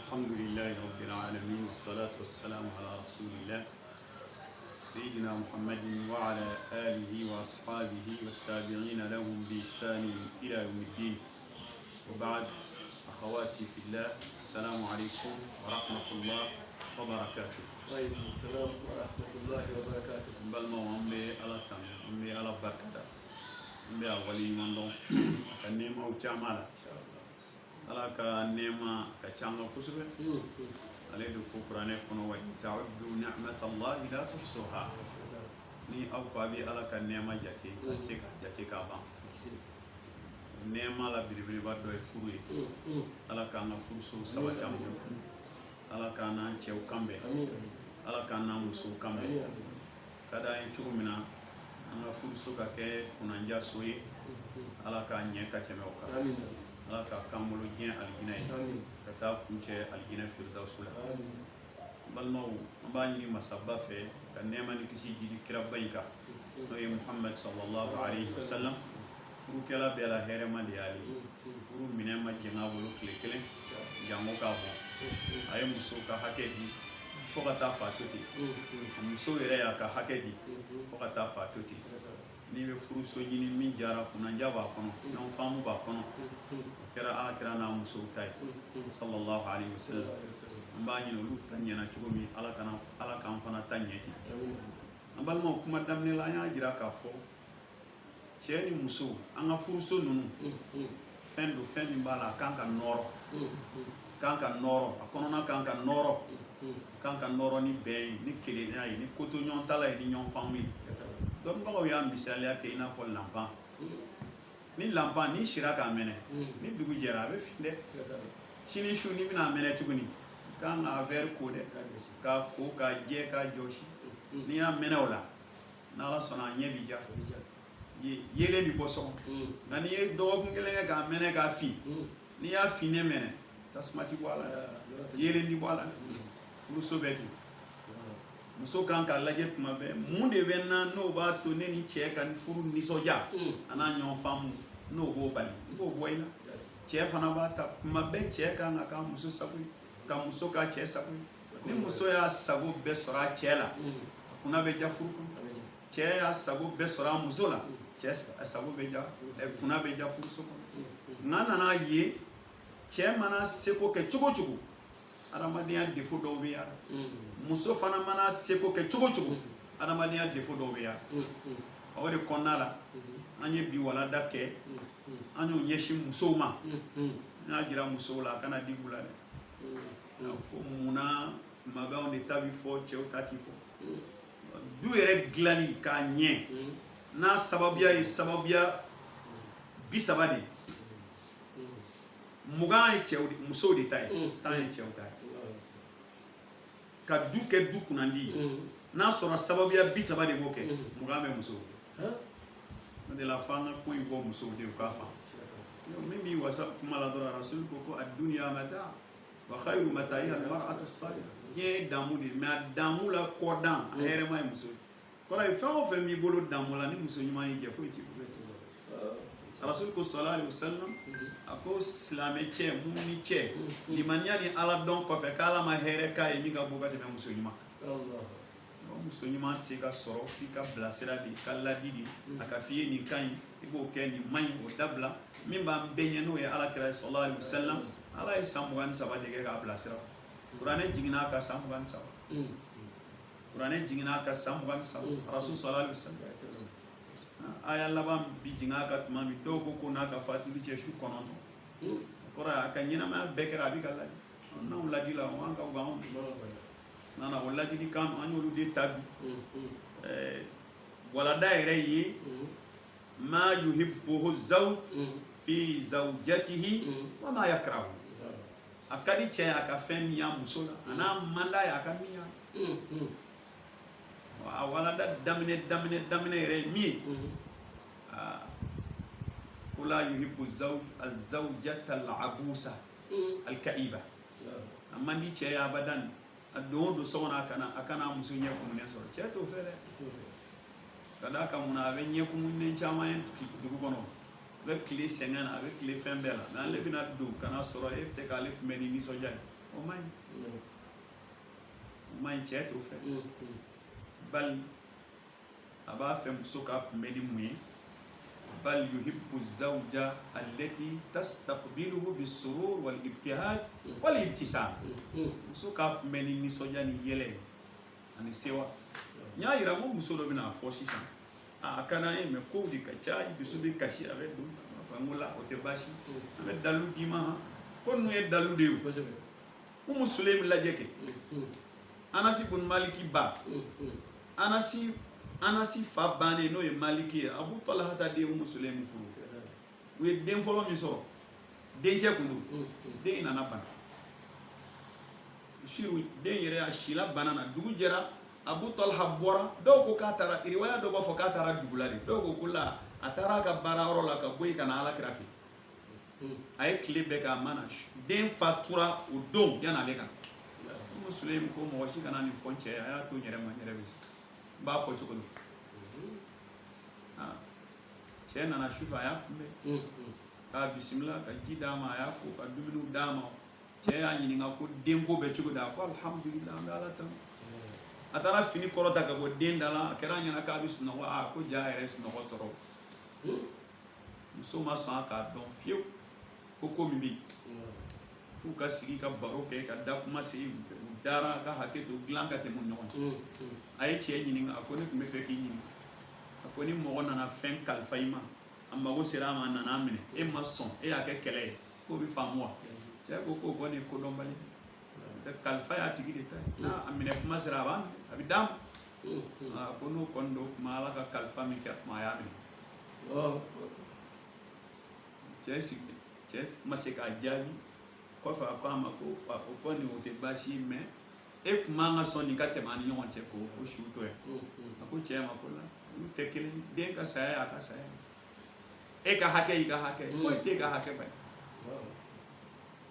الحمد لله رب العالمين والصلاة والسلام على رسول الله سيدنا محمد وعلى آله وأصحابه والتابعين لهم بإحسان إلى يوم الدين وبعد أخواتي في الله السلام عليكم ورحمة الله وبركاته. وعليكم السلام ورحمة الله وبركاته. بل ما أمي على تام أمي على بركة أمي أولي من دون كنيمة وجمالة على كنيمة كجمالة كسبة عليه القرآن يقول وإن تعدوا نعمة الله لا تحصوها ni aw ko abi ala ka nema jate se ka jate ka ban nema la bilibili ba do e furu ala ka na furu so saba jam ala ka na chew kambe ala ka na muso kambe kada en churumina na furu so ka ke kunanja soye ala ka nye ka teme o ka amin ala ka kamulu jin algina ka ta kunche algina firdausul amin balmaw mbani masabba fe ka nema ni kisi jidi kira bayka no ye muhammad sallallahu alayhi wa sallam furu kala bela herema de ali furu minema jenga bolo kle jango ka bo ay muso ka hakedi fokata fatuti muso yere ya ka hakedi fokata fatuti ni be furu so jini min jara kuna jaba kono non famu ba kono kira akira na muso tay sallallahu alayhi wa sallam mbani no lut tanyana chugumi ala kan fana tanyeti ambalmo kuma damne la nya jira ka fo cheni muso anga furu so nunu fendo fendi bala kanka noro akono kanka noro ni be ni kele ay ni koto nyon tala ni nyon famille donc ba ya misali ake ina fo lampan ni lampan ni shiraka mene ni dugu jera be finde shini shuni mina mene tuguni kan a ver kode ka ko ka je ka joshi ni ya mene wala na la sona nyebi ja yele bi boso na ni do ngele ga mene ka fi ni ya fi ne mene tasmati wala yele ndi wala muso beti muso kan ka laje kuma be mun de benna no ba to ne ni che kan furu ni soja ana nyon famu no go bali go boyna che fana ba ta kuma be che kan aka muso sabu ka muso ka che sabu ni muso ya sabu be sora che la kuna be ja furu che ya sabu be sora muso la che sabu be ja kuna be ja furu so nana na ye che mana seko ke chugo aramadiya defo do be ya muso fana mana seko ke chugo aramadiya defo do be ya o de konnala anye bi wala dake anyo nyeshi muso ma na gira muso la kana digula de ko muna magaw ne tabi fo che utati fo du ere glani ka nye na sababiya bisabadi muga e che muso de tai tai che utai ka duke dukunandi na soro sababiya bisabadi boke muga me muso de la fanga ko ibo muso de ka fa mimi wasa kuma la dora rasul ko ad-dunya mata wa khayru mata'iha al-mar'atu as-salihah ye damudi ma damula kodan here mai muso kora fa o fe mi bolo damula ni muso nyuma yi je fo iti rasul ko sallallahu alaihi wasallam ako islame che mumni che limaniani ala don ko fe kala ma here ka e mi ga boga de muso nyuma Allah muso nyuma ti ka soro fi ka blasera di kala didi aka fiye ni kan ibo ke ni mai o dabla mimba benye no ya ala kira sallallahu alaihi wasallam ala ya samugan saba de ga blasera qur'ane jigina ka samugan saba rasul sallallahu alaihi wasallam aya labam bi jinga ka tumami dogo ko na ka fatili che shu konono kora ka nyina ma bekera bi kala na uladi la wa ka gawo nana uladi di kan anyolu de tabi wala daire yi ma yuhibbu zawj fi zawjatihi wa ma yakrahu akadi che akafem ya musola ana manda ya kamia wala da damne re mi kula yuhibbu az-zawjata al-abusa al-ka'iba amma ni che ya badan do sona akana musunya ko ne so che to fere kada ka muna be nye ko mun chama en dugu kono be kli sengana be kli fembela na le bina du kana soro e te kale meni ni so jani o maɲi cɛ t'o fɛ bal a b'a fɛ muso ka kunbɛn ni mun ye bal yuhibbu zawja allati tastaqbiluhu bisurur wal ibtihaj wal ibtisam muso ka kunbɛn ni nisɔndiya ni yɛlɛ ani sewa n y'a yira n ko muso dɔ bɛna fɔ sisan a ka d'an ye mɛ kow de ka ca i dusu bɛ kasi a bɛ don a fɔ n ko la o tɛ baasi an bɛ dalu d'i ma ko ninnu ye dalu de ye o Umu Sulaim lajɛ kɛ Anasi bun Maliki ba Anasi fa bannen n'o ye Maliki ye Abu Talha ta den Umu Sulaim furu u ye den fɔlɔ min sɔrɔ dencɛ kun don den in nana bana Siru den yɛrɛ a sila bana na dugu jɛra Abu Talha bɔra dɔw ko k'a taara riwaya dɔw b'a fɔ k'a taara dugu la de dɔw ko ko la a taara a ka baarayɔrɔ la ka bɔ yen ka na Alakira fɛ a ye tile bɛɛ kɛ a ma na den fatura o don yan'ale ka Umu Sulaim ko mɔgɔ si kana nin fɔ n cɛ ye a y'a to n yɛrɛ ma n yɛrɛ bɛ se n b'a fɔ cogo di cɛ nana sufɛ a y'a kunbɛn k'a bisimila ka ji d'a ma a y'a ko ka dumuniw d'a ma cɛ y'a ɲininka ko denko bɛ cogo di a ko alhamdulillah an bɛ Ala tanu a taara fini kɔrɔta ka bɔ den da la a kɛra a ɲɛna k'a bɛ sunɔgɔ ko ja yɛrɛ sunɔgɔ sɔrɔ muso ma sɔn k'a dɔn fiyewu ko min bɛ yen f'u ka sigi ka baro kɛ ka da kuma se u dara ka hakɛ to dilan ka tɛmɛ ɲɔgɔn cɛ a ye cɛ ɲininka a ko ne tun bɛ fɛ k'i ɲininka a ko ni mɔgɔ nana fɛn kalifa i ma a mago sera a ma a nana minɛ e ma sɔn e y'a kɛ kɛlɛ ye k'o bɛ faamu wa cɛ ko k'o kɔni ye kodɔnbali kalifa y'a tigi de ta ye n'a a minɛ kuma sera a b'a minɛ a bɛ d'a ma ko n'o kɔni don kuma Ala ka kalifa min kɛ kuma a y'a minɛ cɛ ma se k'a jaabi kɔfɛ a ko a ma ko o kɔni o tɛ baasi ye mɛ e kun man ka sɔn nin ka tɛmɛ an ni ɲɔgɔn cɛ ko su to yan a ko cɛ ma ko la olu tɛ kelen ye den ka saya y'a ka saya e ka hakɛ y'i ka hakɛ foyi t'e ka hakɛ ba ye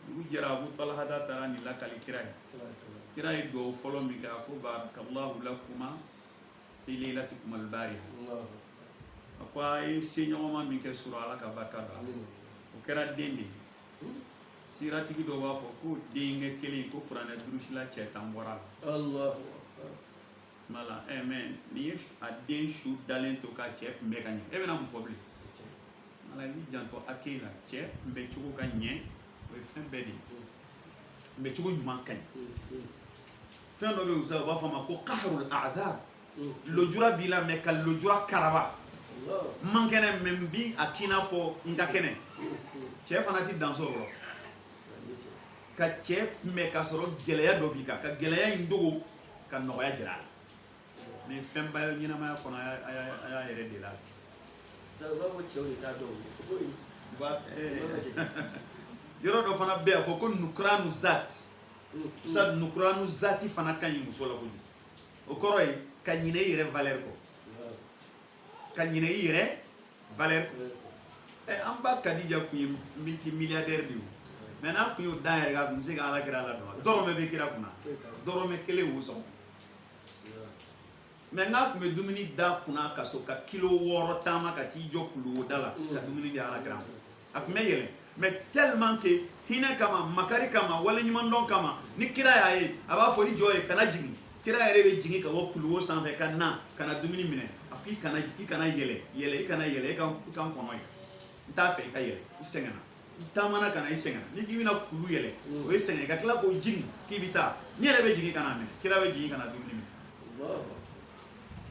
dugu jɛra Abu Talha taara nin lakali kira ye kira ye dugawu fɔlɔ min kɛ a ko barakallahu lakuma fi laylatikum al-bariha a ko a ye seɲɔgɔnma min kɛ sɔrɔ Ala ka barika don o kɛra den de ye siratigi dɔw b'a fɔ ko denkɛ kelen ko kuranɛ durusila cɛ tan bɔra la mɛ nin ye a den su dalen to ka cɛ kunbɛ ka ɲɛ e bɛna mun fɔ bilen ala i b'i janto hakɛ la cɛ kunbɛ cogo ka ɲɛ o ye fɛn bɛɛ de ye kunbɛ cogo ɲuman ka ɲi fɛn dɔ bɛ yen u b'a fɔ a ma ko qahrul a'dhar lojura b'i la mɛ ka lojura karaba man kɛnɛ mɛ n bi a k'i n'a fɔ n ka kɛnɛ cɛ fana ti dan sɔrɔ ka cɛ kunbɛ ka sɔrɔ gɛlɛya dɔ b'i kan ka gɛlɛya in dogo ka nɔgɔya jira a la mɛ fɛnba ye ɲɛnamaya kɔnɔ a y'a yɛrɛ de la yɔrɔ dɔ fana bɛ yen a fɔ ko nukuranu zati sa nukuranu zati fana ka ɲi muso la kojugu o kɔrɔ ye ka ɲinɛ i yɛrɛ valeur kɔ ka ɲinɛ i yɛrɛ valeur kɔ an ba Kadija kun ye multimilliardaire de ye mɛ n'a kun y'o da yɛrɛ kan a tun bɛ se ka Alakira ladɔn dɔrɔmɛ bɛ kira kunna dɔrɔmɛ kelen y'o sɔrɔ mɛ n'a kun bɛ dumuni da kunna ka so ka kilo 6 taama ka t'i jɔ kuluwo da la ka dumuni di Alakira ma a kun bɛ yɛlɛ mɛ tellement que hinɛ kama makari kama waleɲumandɔn kama ni kira y'a ye a b'a fɔ i jɔ ye kana jigin kira yɛrɛ bɛ jigin ka bɔ kuluwo sanfɛ ka na kana dumuni minɛ a ko i kana yɛlɛ i kana yɛlɛ i ka n kɔnɔ ye n t'a fɛ i ka yɛlɛ i sɛgɛnna i taamana ka na i sɛgɛnna ni k'i bɛna kulu yɛlɛ o ye sɛgɛn ka tila k'o jigin k'i bɛ taa n yɛrɛ bɛ jigin ka na minɛ kira bɛ jigin ka na dumuni minɛ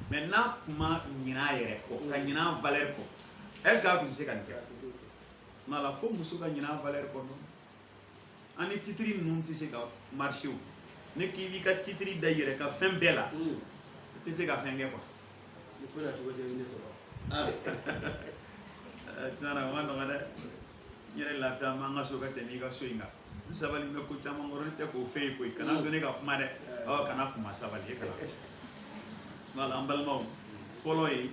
mɛ n'a kun ma ɲinɛ a yɛrɛ kɔ ka ɲinɛ a valeur kɔ est ce que a tun bɛ se ka nin kɛ mala fo muso ka ɲinɛ a valeur kɔ dɔn an ni titiri ninnu tɛ se ka marché o ne k'i b'i ka titiri da i yɛrɛ ka fɛn bɛɛ la i tɛ se ka fɛn kɛ quoi nana ma nɔgɔ dɛ n yɛrɛ lafiya ma an ka so ka tɛmɛ i ka so in kan n sabali bɛ ko caman kɔrɔ n tɛ k'o fɛn ye koyi kana to ne ka kuma dɛ kana kuma sabali e kana wala an balimaw fɔlɔ ye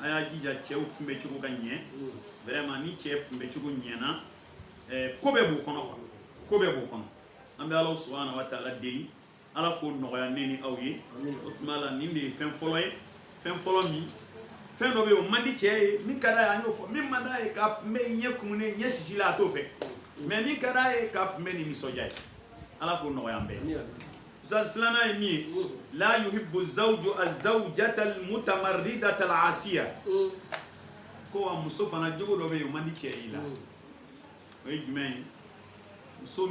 an y'a jija cɛw kunbɛ cogo ka ɲɛ vraiment ni cɛ kunbɛ cogo ɲɛna ko bɛɛ b'o kɔnɔ quoi ko bɛɛ b'o kɔnɔ an bɛ Ala subhanahu wa ta'ala deli Ala k'o nɔgɔya ne ni aw ye o tuma la nin de ye fɛn fɔlɔ ye fɛn fɔlɔ min fɛn dɔ bɛ yen o man di cɛ ye min ka d'a ye an y'o fɔ min man d'a ye k'a kunbɛ ɲɛ kumunen ɲɛ sisi la a t'o fɛ mais min ka d'a ye k'a kunbɛ ni nisɔndiya ye ala ko nɔgɔya an bɛɛ ustaz filanan ye min ye la yuhibbu zawju az-zawjata al-mutamarridata al-asiya ko a muso fana jogo dɔ bɛ yen o man di cɛ i la o ye jumɛn ye muso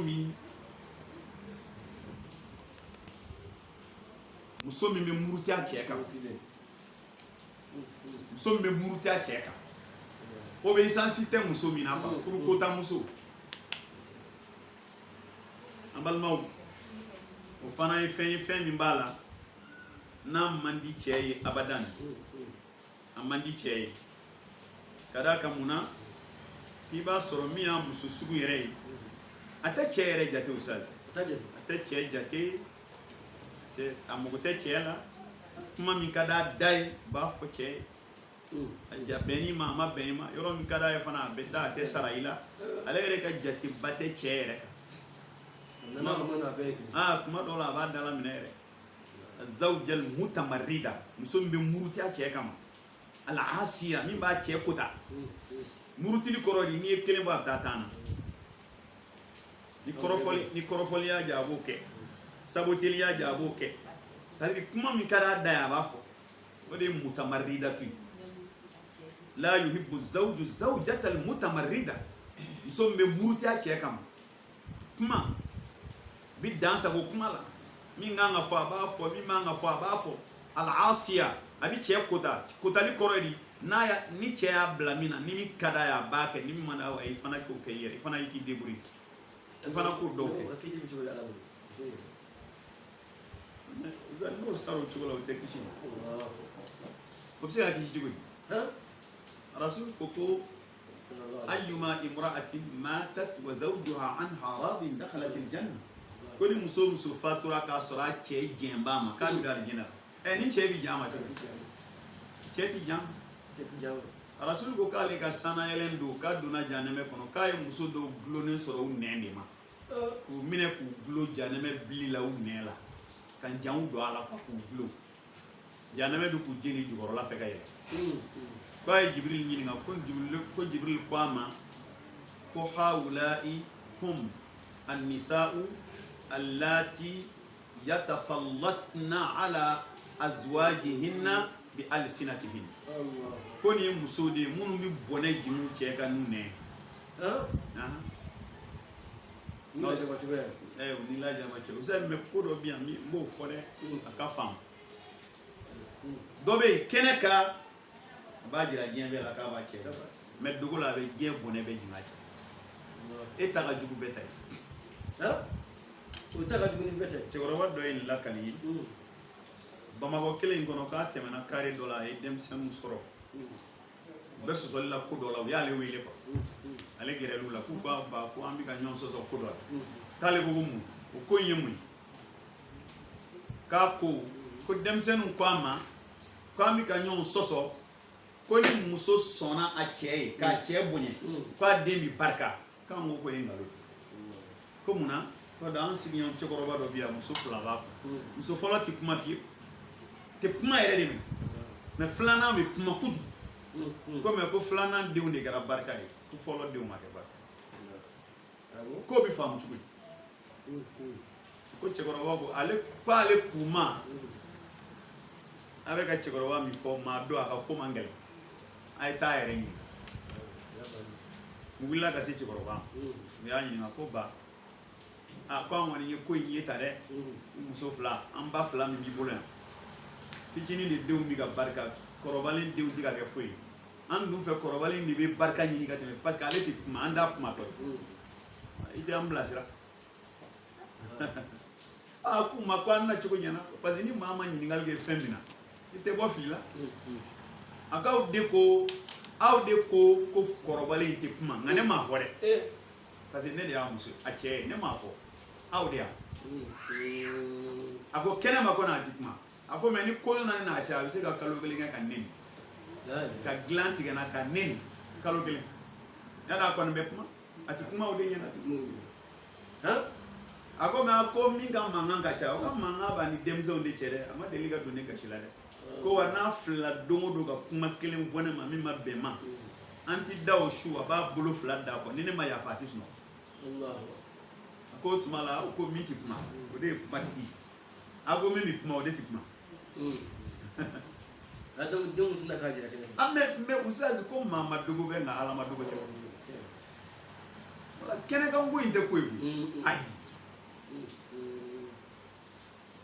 min bɛ muruti a cɛ kan muso min bɛ muruti a cɛ kan o bɛ isansi tɛ muso min na quoi furu kota muso an balimaw o fana ye fɛn min b'a la n'a man di cɛ ye abadan a man di cɛ ye ka d'a kan mun na k'i b'a sɔrɔ min y'a muso sugu yɛrɛ ye a tɛ cɛ yɛrɛ jate o sa a tɛ cɛ jate a mago tɛ cɛ la kuma min ka d'a da ye b'a fɔ cɛ ye a bɛn i ma a ma bɛn i ma yɔrɔ min ka d'a ye fana a bɛ taa a tɛ sara i la ale yɛrɛ ka jateba tɛ cɛ yɛrɛ kan kuma dɔw la a b'a dala minɛ yɛrɛ zawjal mutamarrida muso min bɛ muruti a cɛ kama al-asiya min b'a cɛ kota murutili kɔrɔ de n'i ye kelen bɔ a bɛ taa tan na ni kɔrɔfɔli y'a jɛ a b'o kɛ saboteli y'a jɛ a b'o kɛ c'est-à-dire kuma min ka d'a da ye a b'a fɔ o de ye mutamarridatu la yuhibbu zawju zawjata al-mutamarrida muso min bɛ muruti a cɛ kama kuma bi dan sago kuma la min kan ka fɔ a b'a fɔ min man ka fɔ a b'a fɔ al-asiya a bi cɛ kotali kɔrɔ di ni cɛ y'a bila min na ni min ka d'a ye a b'a kɛ ni min man d'a ye i fana k'o kɛ i yɛrɛ i fana k'i débrouiller i fana k'o dɔw kɛ n'o sara o cogo la o tɛ kisi o bɛ se ka kisi cogo di rasul ko ayyuma imra'atin matat wa zawjuha anha radin dakhalat al-janna ko ni muso fatura k'a sɔrɔ a cɛ jɛnbaa ma k'a bɛ don alijinɛ la ni cɛ bɛ jan ma cogo cɛ ti jan rasul ko k'ale ka sanayɛlɛn don k'a donna janɛmɛ kɔnɔ k'a ye muso dɔw gulonnen sɔrɔ u nɛn de ma k'u minɛ k'u gulo janɛmɛ bili la u nɛn la ka janw don a la k'u gulo janɛmɛ bɛ k'u jeni jukɔrɔla fɛ ka yɛlɛ k'a ye Jibril ɲininka ko Jibril ko a ma ko hawula'i hum an-nisa'u allati yatasallatna ala azwajihinna bi alsinatihin ko ni muso de minnu bɛ bɔnɛ jinu cɛ ka n'u nɛn ni lajama cɛ usa mɛ ko dɔ bɛ yan n b'o fɔ dɛ a ka faamu dɔ bɛ yen kɛnɛ ka a b'a jira diɲɛ bɛɛ la k'a b'a cɛ mɛ dogo la a bɛ diɲɛ bɔnɛ bɛ jigin a cɛ e ta ka jugu bɛɛ ta ye o ta ka jugu ni bɛɛ ta ye cɛkɔrɔba dɔ ye nin lakali ye Bamakɔ kelen in kɔnɔ k'a tɛmɛna kare dɔ la a ye denmisɛnninw sɔrɔ u bɛ sɔsɔli la ko dɔ la u y'ale wele quoi ale gɛrɛl'u la k'u k'a ba ko an bɛ ka ɲɔgɔn sɔsɔ ko dɔ la k'ale ko mun o ko in ye mun ye k'a ko denmisɛnninw ko a ma k'an bɛ ka ɲɔgɔn sɔsɔ ko ni muso sɔnna a cɛ ye k'a cɛ bonya k'a den bɛ barika k'an ko ye nkalon ko mun na ko da an sigiɲɔgɔn cɛkɔrɔba dɔ bɛ yan muso fila b'a kɔ muso fɔlɔ tɛ kuma fiyewu tɛ kuma yɛrɛ de mɛ filanan bɛ kuma kojugu komi ko filanan denw de kɛra barika ye ko fɔlɔ denw ma kɛ barika k'o bɛ faamu cogo di ko cɛkɔrɔba ko ale kuma a bɛ ka cɛkɔrɔba min fɔ maa dɔn a ka ko man gɛlɛn a ye taa yɛrɛ ɲini u wulila ka se cɛkɔrɔba u y'a ɲininka ko ba ko an kɔni ye ko in ye ta dɛ muso fila an ba fila min b'i bolo yan fitinin de denw bɛ ka barika kɔrɔbalen denw tɛ ka kɛ foyi an dun fɛ kɔrɔbalen de bɛ barika ɲini ka tɛmɛ parce que ale tɛ kuma an t'a kuma tɔ i tɛ an bilasira k'u ma ko an na cogo ɲɛna parce que ni maa ma ɲininkali kɛ fɛn min na i tɛ bɔ fili la a k'aw de ko ko kɔrɔbalen tɛ kuma nka ne m'a fɔ dɛ parce que ne de y'a muso a cɛ ye ne m'a fɔ aw de yan a ko kɛnɛ ma ko n'a ti kuma a ko mɛ ni kolo naani n'a cɛ a bɛ se ka kalo kelen kɛ ka neni ka dilan tigɛ na ka neni kalo kelen yala a kɔni bɛ kuma a ti kuma o de ɲɛna a ko mɛ a ko min ka mankan ka ca o ka mankan b'a ni denmisɛnw de cɛ dɛ a ma deli ka don ne gasi la dɛ ko wa n'a filila don o don ka kuma kelen fɔ ne ma min ma bɛn ma an ti da o su a b'a bolo fila da kɔ ni ne ma yafa a ti sunɔgɔ ko tuma la ko min ti kuma o de ye kumatigi a ko min bi kuma o de ti kuma Adam denw sina k'a jira kɛnɛ a mɛ usazi ko maa ma dogo bɛ nka ala ma dogo tɛ kɛnɛkan ko in tɛ ko ye ayi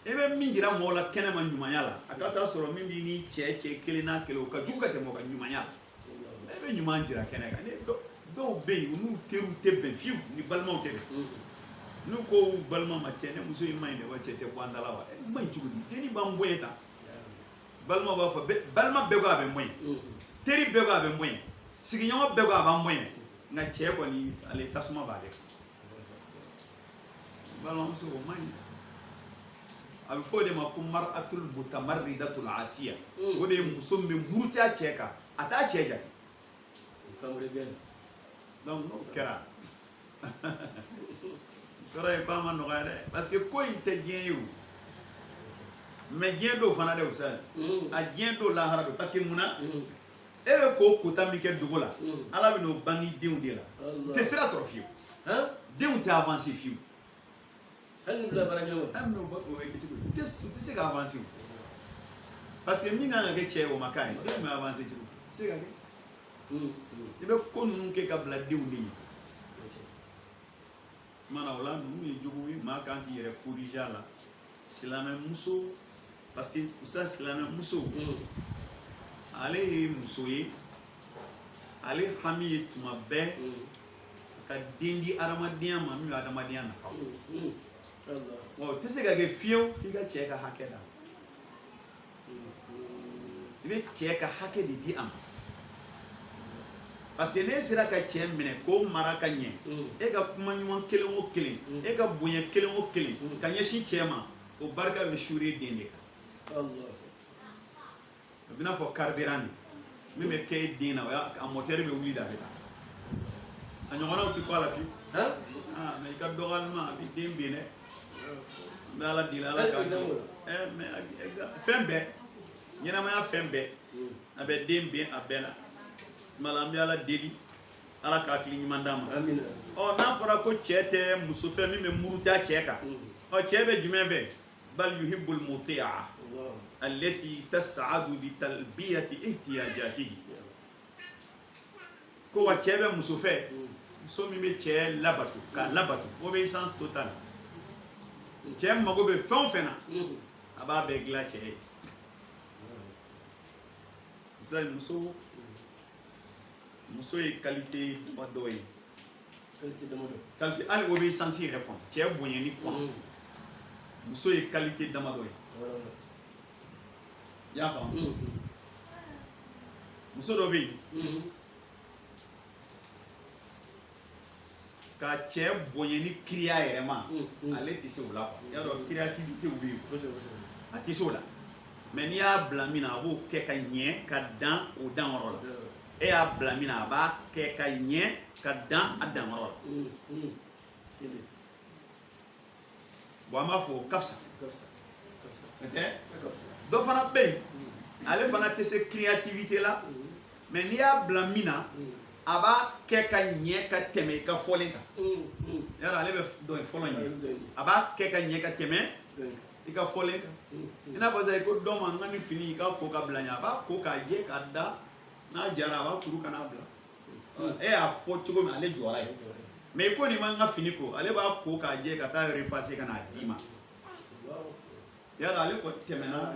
e bɛ min jira mɔgɔ la kɛnɛ ma ɲumanya la a ka taa sɔrɔ min b'i ni cɛ kelen n'a kelen o ka jugu ka tɛmɛ o ka ɲumanya la e bɛ ɲuman jira kɛnɛ kan dɔw bɛ yen n'u teriw tɛ bɛn fiyewu ni balimaw tɛ bɛn n'u ko balima ma cɛ ne muso in ma ɲi dɛ wa cɛ tɛ bɔ an da la wa ma ɲi cogo di denni b'an bonya tan balima b'a fɔ balima bɛɛ ko a bɛ bonya teri bɛɛ ko a bɛ bonya sigiɲɔgɔn bɛɛ ko a b'an bonya nka cɛ kɔni ale tasuma b'ale balimamuso o ma ɲi a bɛ fɔ o de ma ko mar'atul mutamarridatul asiya o de ye muso min bɛ muruti a cɛ kan a t'a cɛ jate donc n'o kɛra kɔrɔ ye ko a ma nɔgɔya dɛ parce que ko in tɛ diɲɛ ye o mais diɲɛ dɔw fana dɛ o sa a diɲɛ dɔw lahara don parce que munna e bɛ k'o kota min kɛ dogo la ala bɛ n'o bange denw de la tɛ sira sɔrɔ fiyewu denw tɛ avancer fiyewu hali ni bila baara ɲɔgɔn hali n'o o ye cogo di u tɛ se ka avancer o parce que min kan ka kɛ cɛ ye o ma k'a ye denw bɛ avancer cogo tɛ se ka kɛ i bɛ ko ninnu kɛ ka bila denw de ɲɛ mana o la ninnu ye jogo ye maa kan k'i yɛrɛ corriger a la silamɛ muso parce que usa silamɛ muso ale ye muso ye ale hami ye tuma bɛɛ ka den di adamadenya ma min bɛ adamadenya nafa o tɛ se ka kɛ fiyewu f'i ka cɛ ka hakɛ d'a ma i bɛ cɛ ka hakɛ de di a ma parce que n'e sera ka cɛ minɛ k'o mara ka ɲɛ e ka kuma ɲuman kelen o kelen e ka bonya kelen o kelen ka ɲɛsin cɛ ma o barika bɛ suure den de kan o bɛ n'a fɔ carburant de min bɛ kɛ e den na o y'a a moteur bɛ wuli de a bɛ taa a ɲɔgɔnnaw tɛ kɔ a la fiyewu mais i ka dɔgɔyalima a bɛ den ben dɛ n bɛ ala deli ala k'a kɛ mais fɛn bɛɛ ɲɛnamaya fɛn bɛɛ a bɛ den ben a bɛɛ la mala an bɛ ala deli ala k'a hakili ɲuman d'a ma n'a fɔra ko cɛ tɛ muso fɛ min bɛ muruti a cɛ kan cɛ bɛ jumɛn fɛ bal yuhibbul muti'a allati tas'adu bi talbiyati ihtiyajatihi ko wa cɛ bɛ muso fɛ muso min bɛ cɛ labato k'a labato obéissance totale cɛ mago bɛ fɛn o fɛn na a b'a bɛɛ dilan cɛ ye misali muso ye qualité dɔ ye qualité hali obéissance yɛrɛ kɔnɔ cɛ bonyani kɔnɔ muso ye qualité damadɔ ye i y'a faamu muso dɔ bɛ yen ka cɛ bonya ni kiriya yɛrɛ ma ale tɛ se o la quoi y'a dɔn créativité bɛ yen a tɛ se o la mais n'i y'a bila min na a b'o kɛ ka ɲɛ ka dan o danyɔrɔ la e y'a bila min na a b'a kɛ ka ɲɛ ka dan a danyɔrɔ la bon an b'a fɔ o ka fisa dɔ fana bɛ yen ale fana tɛ se créativité la mais n'i y'a bila min na a b'a kɛ ka ɲɛ ka tɛmɛ i ka fɔlen kan yala ale bɛ dɔn fɔlɔ ɲɛ a b'a kɛ ka ɲɛ ka tɛmɛ i ka fɔlen kan i n'a fɔ sisan ko dɔ ma n ka ni fini i ka ko ka bila ɲɛ a b'a ko k'a jɛ k'a da n'a jara a b'a kuru ka n'a bila e y'a fɔ cogo min ale jɔra ye mais i ko nin ma n ka fini ko ale b'a ko k'a jɛ ka taa repasser ka n'a d'i ma yala ale ko tɛmɛna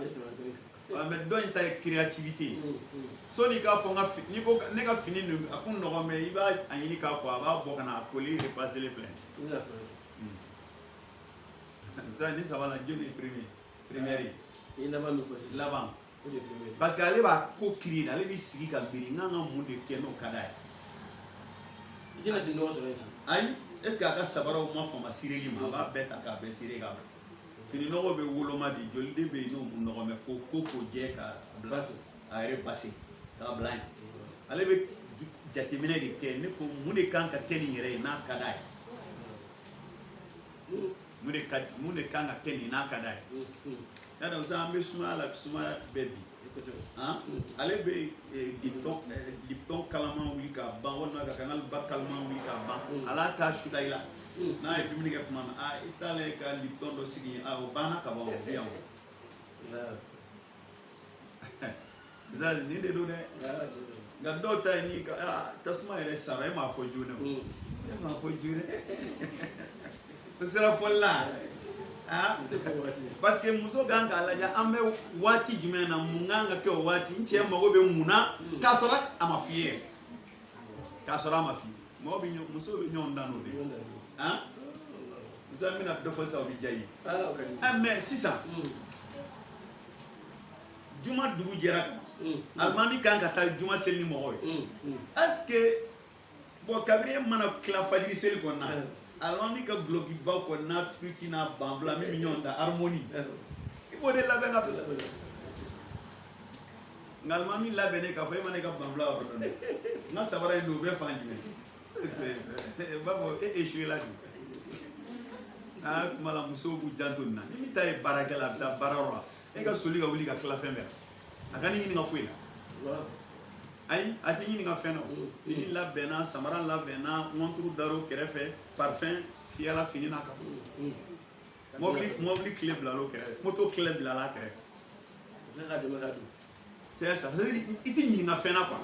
mais dɔ in ta ye créativité soni k'a fɔ n'i ko ne ka fini nin a kun nɔgɔn mɛ i b'a a ɲini k'a ko a b'a bɔ ka n'a koli repasser le filɛ sisan ni saba la joli ye première ye laban parce que ale b'a ko kiiri ale b'i sigi ka miiri n kan ka mun de kɛ n'o ka d'a ye ayi est ce que a ka sabaraw ma fama sireli ma a b'a bɛɛ ta k'a bɛɛ siri k'a bila fini nɔgɔ bɛ woloma de joli de bɛ yen n'o mun nɔgɔ mɛ ko jɛ ka bila a yɛrɛ basi k'a bila yen ale bɛ jateminɛ de kɛ ne ko mun de kan ka kɛ nin yɛrɛ ye n'a ka d'a ye mun de kan ka kɛ nin n'a ka d'a ye y'a dɔn sisan an bɛ sumaya la sumaya bɛɛ bi ale bɛ lipton kalaman wuli k'a ban walima ka kangali ba kalaman wuli k'a ban ala t'a suda i la n'a ye dumuni kɛ tuma min i t'ale ka lipton dɔ sigi o banna ka ban o bi yan o nin de don dɛ nka dɔw ta ye ni tasuma yɛrɛ sara e m'a fɔ joona o e m'a fɔ joona o sera fɔli la parce que muso kan k'a lajɛ an bɛ waati jumɛn na mun kan ka kɛ o waati n cɛ mago bɛ mun na k'a sɔrɔ a ma f'i ye k'a sɔrɔ a ma f'i ye muso bɛ ɲɔgɔn dan n'o de ye muso an bɛna dɔ fɔ sisan o bɛ diya i ye mais sisan juma dugu jɛra alimami kan ka taa juma seli ni mɔgɔw ye est-ce que bon kabini e mana tila fajiri seli kɔnɔna alimami ka gulokibaw kɔnɔna turuti n'a banfula min bɛ ɲɔgɔn ta harmonie i b'o de labɛn ka bila nka alimami labɛnnen k'a fɔ e ma ne ka banfula yɔrɔ dɔn dɛ n ka sabara in don o bɛ fan jumɛn b'a fɔ e échoué la de tuma la musow b'u janto nin na ni min ta ye baarakɛla a bɛ taa baarayɔrɔ la e ka soli ka wuli ka tila fɛn bɛɛ a ka ni ɲininka foyi la ayi a tɛ ɲininka fɛn na fini labɛnna samara labɛnna monturu dar'o kɛrɛfɛ parfum fiyɛla fini na ka mobili tile bilal'o kɛrɛfɛ moto tile bilal'a kɛrɛfɛ c'est ça i tɛ ɲininka fɛn na quoi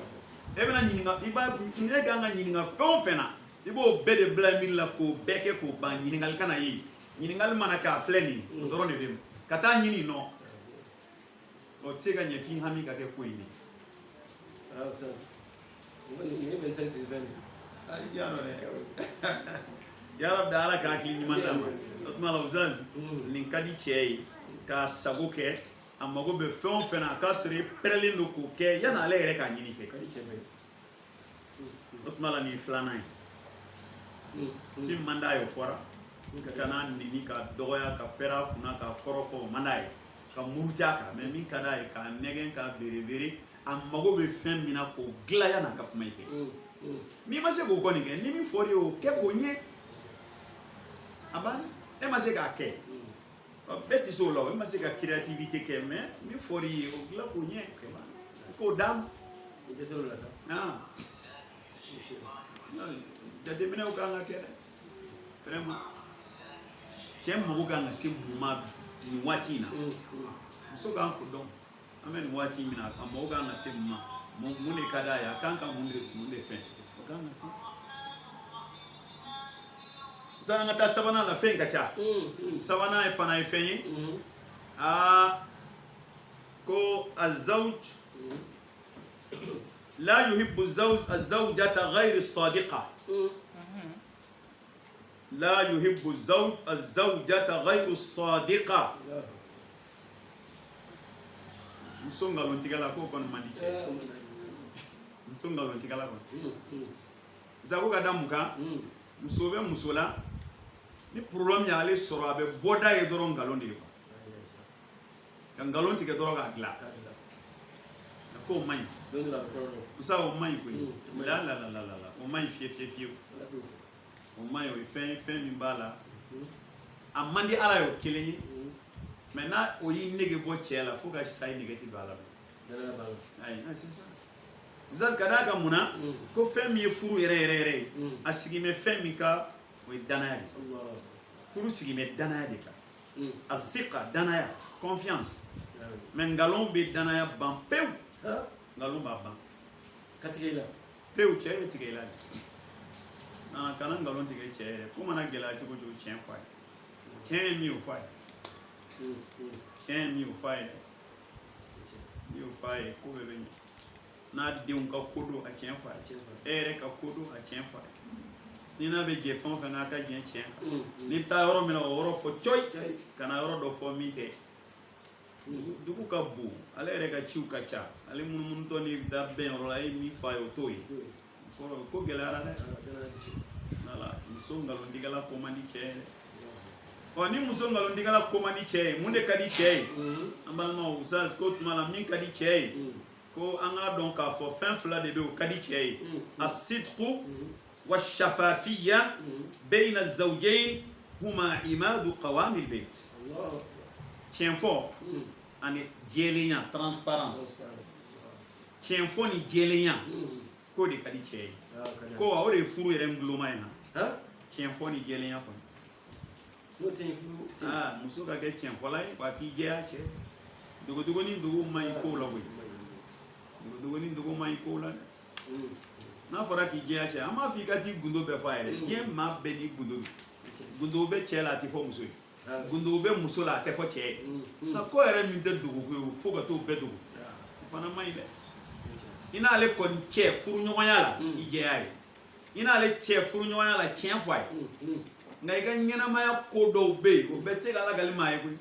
e bɛna ɲininka e kan ka ɲininka fɛn o fɛn na i b'o bɛɛ de bila miiri la k'o bɛɛ kɛ k'o ban ɲininkali kana ye ɲininkali mana kɛ a filɛ nin o dɔrɔn de bɛ ka taa ɲini nɔ o tɛ se ka ɲɛ f'i hami ka kɛ ko in ye yarabi ala ka hakili ɲuman d'a ma o tuma la Uzazi nin ka di cɛ ye k'a sago kɛ a mago bɛ fɛn o fɛn na a k'a sɔrɔ i pɛrɛlen don k'o kɛ yanni ale yɛrɛ k'a ɲini fɛ o tuma la nin ye filanan ye ni man d'a ye o fɔra ka n'a neni ka dɔgɔya ka pɛrɛ a kunna ka kɔrɔfɔ o man d'a ye ka muruti a kan mais min ka d'a ye k'a nɛgɛn k'a berebere a mago bɛ fɛn min na k'o dilan yanni a ka kuma i fɛ n'i ma se k'o kɔni kɛ ni min fɔr'i ye o kɛ k'o ɲɛ a banna e ma se k'a kɛ bɛɛ tɛ se o la e ma se ka créativité kɛ mais min fɔr'i ye o dilan k'o ɲɛ k'o d'a ma jateminɛw kan ka kɛ dɛ vraiment cɛ mago kan ka se mun ma nin waati in na muso kan k'o dɔn an bɛ nin waati min na a mago kan ka se mun ma mun de ka d'a ye a kan ka mun de fɛ o kan ka kɛ sisan an ka taa sabanan la fɛn ka ca sabanan fana ye fɛn ye ko azawj la yuhibbu azawjata ghayri sadiqa لا يحب الزوجة غير الصادقة muso ngalontigala ko kono mandi cɛ muso ngalontigala ko zago ka da muka muso bɛ muso la ni problème y'ale sɔrɔ a bɛ bɔda ye dɔrɔn ngalon de ye ka ngalon tigɛ dɔrɔn k'a dilan ko o man ɲi musa o man ɲi koyi la o man ɲi fiyewu o man ɲi o ye fɛn min b'a la a man di ala ye o kelen ye mais n'a o y'i nege bɔ cɛ la fo ka sa i nege ti don a la ayi c'est ça Uzazi ka d'a kan mun na ko fɛn min ye furu yɛrɛ ye a sigi bɛ fɛn min kan o ye danaya de furu sigi bɛ danaya de kan a siqa danaya confiance mais ngalon bɛ danaya ban pewu ngalon b'a ban ka tigɛ i la pewu cɛ bɛ tigɛ i la de kana ngalon tigɛ cɛ yɛrɛ ko mana gɛlɛya cogo cogo tiɲɛ fɔ a ye tiɲɛ ye min y'o fɔ a ye tiɲɛ ye min y'o fɔ a ye min y'o fɔ a ye ko bɛɛ bɛ ɲɛ n'a denw ka ko don a tiɲɛ fɔ a ye e yɛrɛ ka ko don a tiɲɛ fɔ a ye ni n'a bɛ jɛ fɛn o fɛn k'a ka diɲɛ tiɲɛ kan n'i bɛ taa yɔrɔ min na o yɔrɔ fɔ coyi ka na yɔrɔ dɔ fɔ min tɛ dugu ka bon ale yɛrɛ ka ciw ka ca ale munumunutɔ ni da bɛn yɔrɔ la e ye min fɔ a ye o t'o ye ko gɛlɛyara dɛ voilà muso ngalontigɛla ko man di cɛ ye dɛ ni muso ngalontigɛla ko man di cɛ ye mun de ka di cɛ ye an balimaw Uzazi ko tuma la min ka di cɛ ye ko an k'a dɔn k'a fɔ fɛn fila de bɛ o ka di cɛ ye asidqu wa shafafiya bayna zawjayn huma imadu qawamil bayt tiɲɛ fɔ ani jɛlenya transparence tiɲɛ fɔ ni jɛlenya k'o de ka di cɛ ye ko wa o de ye furu yɛrɛ nguloma ye na tiɲɛ fɔ ni jɛlenya kɔni muso ka kɛ tiɲɛ fɔla ye wa k'i jɛya cɛ dogodogo ni dogo man ɲi kow la koyi dogodogo ni dogo man ɲi kow la dɛ n'a fɔra k'i jɛya cɛ an b'a fɔ i ka t'i gundo bɛɛ fɔ a yɛrɛ diɲɛ maa bɛɛ n'i gundo don gundo bɛ cɛ la a tɛ fɔ muso ye gundo bɛ muso la a tɛ fɔ cɛ ye nka ko yɛrɛ min tɛ dogo ko ye fo ka t'o bɛɛ dogo o fana man ɲi dɛ i n'ale kɔni cɛ furuɲɔgɔnya la i jɛya ye i n'ale cɛ furuɲɔgɔnya la tiɲɛ fɔ a ye nka i ka ɲɛnamaya ko dɔw bɛ yen o bɛɛ tɛ se ka lakali maa ye koyi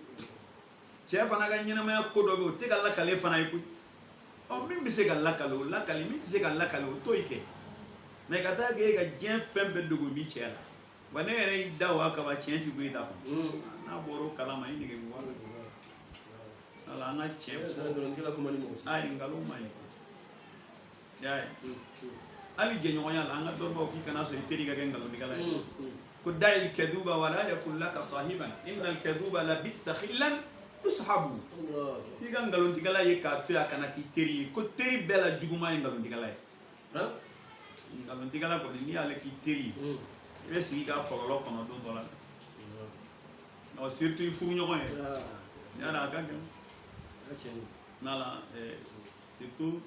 cɛ fana ka ɲɛnamaya ko dɔw bɛ yen o tɛ se ka lakale fana ye koyi ɔ min bɛ se ka lakale o lakali min tɛ se ka lakale o t'o kɛ mɛ ka taa kɛ e ka diɲɛ fɛn bɛɛ dogo min cɛ la wa ne yɛrɛ y'i da o kaba tiɲɛ ti bɔ e da kɔnɔ n'a bɔra o kalama i nege bɔ ala an ka cɛ fɔ a ye nkalon man ɲi y'a ye hali jɛɲɔgɔnya la an ka dɔnbaw k'i kana sɔn i teri ka kɛ nkalontigɛla ye ko dayil kaduba wala yakun laka sahiban innal kaduba la bi'sa khillan yushabu k'i ka nkalontigɛla ye k'a to yen a kana k'i teri ye ko teri bɛɛ la juguman ye nkalontigɛla ye nkalontigɛla kɔni n'i y'ale k'i teri ye i bɛ sigi ka kɔlɔlɔ kɔnɔ don dɔ la surtout i furuɲɔgɔn ye yala a ka gɛlɛn n'ala surtout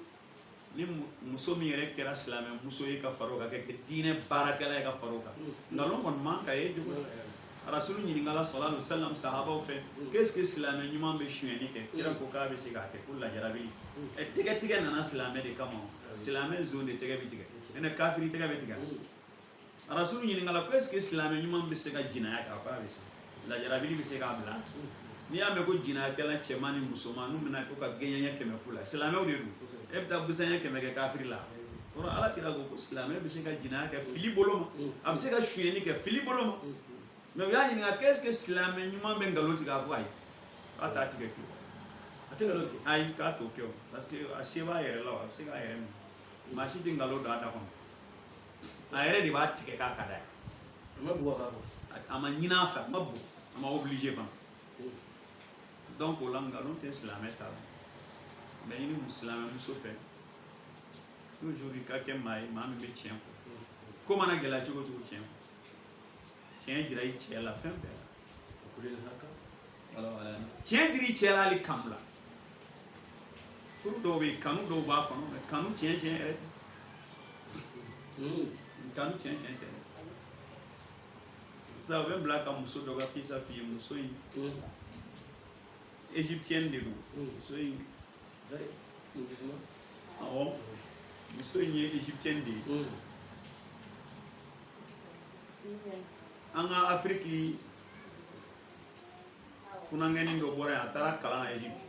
ni muso min yɛrɛ kɛra silamɛ muso ye ka fara o kan kɛ diinɛ baarakɛla ye ka fara o kan nkalon kɔni man ka ye jogo rasulu ɲininkala sallallahu alaihi wasallam sahabaw fɛ qu'est-ce que silamɛ ɲuman bɛ sonyɛni kɛ kira ko k'a bɛ se k'a kɛ ko lajarabi tɛgɛ tigɛ nana silamɛ de kama silamɛ zon de tɛgɛ bɛ tigɛ ɛnɛ kafiri tɛgɛ bɛ tigɛ rasulu ɲininkala ko est-ce que silamɛ ɲuman bɛ se ka jinaya kɛ a ko a bɛ se lajarabi bɛ se k'a bila n'i y'a mɛn ko jinayakɛla cɛman ni musoman n'u bɛna ko ka gɛɲɛ 100 k'u la silamɛw de don e bɛ taa busanya 100 kɛ kafiri la o la ala kira ko silamɛ bɛ se ka jinaya kɛ fili bolo ma a bɛ se ka sonyɛni kɛ fili bolo ma mɛ u y'a ɲininka qu'est-ce que silamɛ ɲuman bɛ nkalon tigɛ a ko ayi k'a t'a tigɛ fiyewu a tɛ nkalon tigɛ ayi k'a t'o kɛ o parce que a se b'a yɛrɛ la a bɛ se k'a yɛrɛ minɛ maa si tɛ nkalon don a da kɔnɔ a yɛrɛ de b'a tigɛ k'a ka d'a ye a ma ɲin'a fɛ a ma bon a ma obligé fana donc o la nkalon tɛ silamɛ ta la mɛ ɲini silamɛ muso fɛ toujours i ka kɛ maa ye maa min bɛ tiɲɛ fɔ ko mana gɛlɛya cogo cogo tiɲɛ fɔ tiɲɛ jira i cɛ la fɛn bɛɛ la tiɲɛ jira i cɛ la hali kanu la furu dɔw bɛ yen kanu dɔw b'a kɔnɔ mɛ kanu tiɲɛ tiɲɛ yɛrɛ kanu tiɲɛ tiɲɛ tɛ sisan u bɛ bila ka muso dɔ ka kisa f'i ye muso in égyptienne de don muso in awɔ muso in ye égyptienne de ye an ka afiriki funangɛni dɔ bɔra yan a taara kalan na Égypte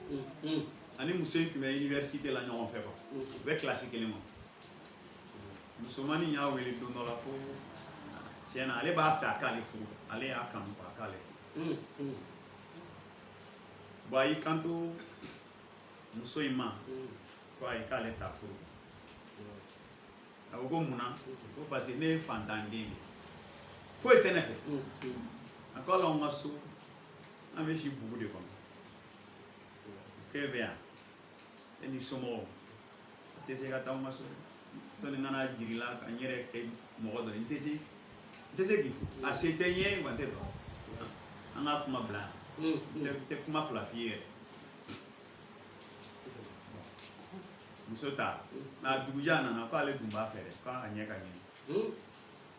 ani muso in tun bɛ université la ɲɔgɔn fɛ quoi u bɛ kilasi kelen ma musomanin y'a wele don dɔ la ko tiɲɛ na ale b'a fɛ a k'ale furu ale y'a kanu quoi a k'ale bon a y'i kanto muso in ma ko ayi k'ale t'a furu a ko munna ko parce que ne ye fantanden de ye foyi tɛ ne fɛ a ko ala anw ka so an bɛ si bugu de kɔnɔ k'e bɛ yan e ni somɔgɔw a tɛ se ka taa anw ka so sɔnni n kana jigi la ka n yɛrɛ kɛ mɔgɔ dɔ ye n tɛ se k'i furu a se tɛ n ye wa n tɛ dɔn an ka kuma bila yan n tɛ kuma fila f'i ye yɛrɛ muso ta nka dugujɛ a nana ko ale dun b'a fɛ dɛ k'a ɲɛ ka ɲɛ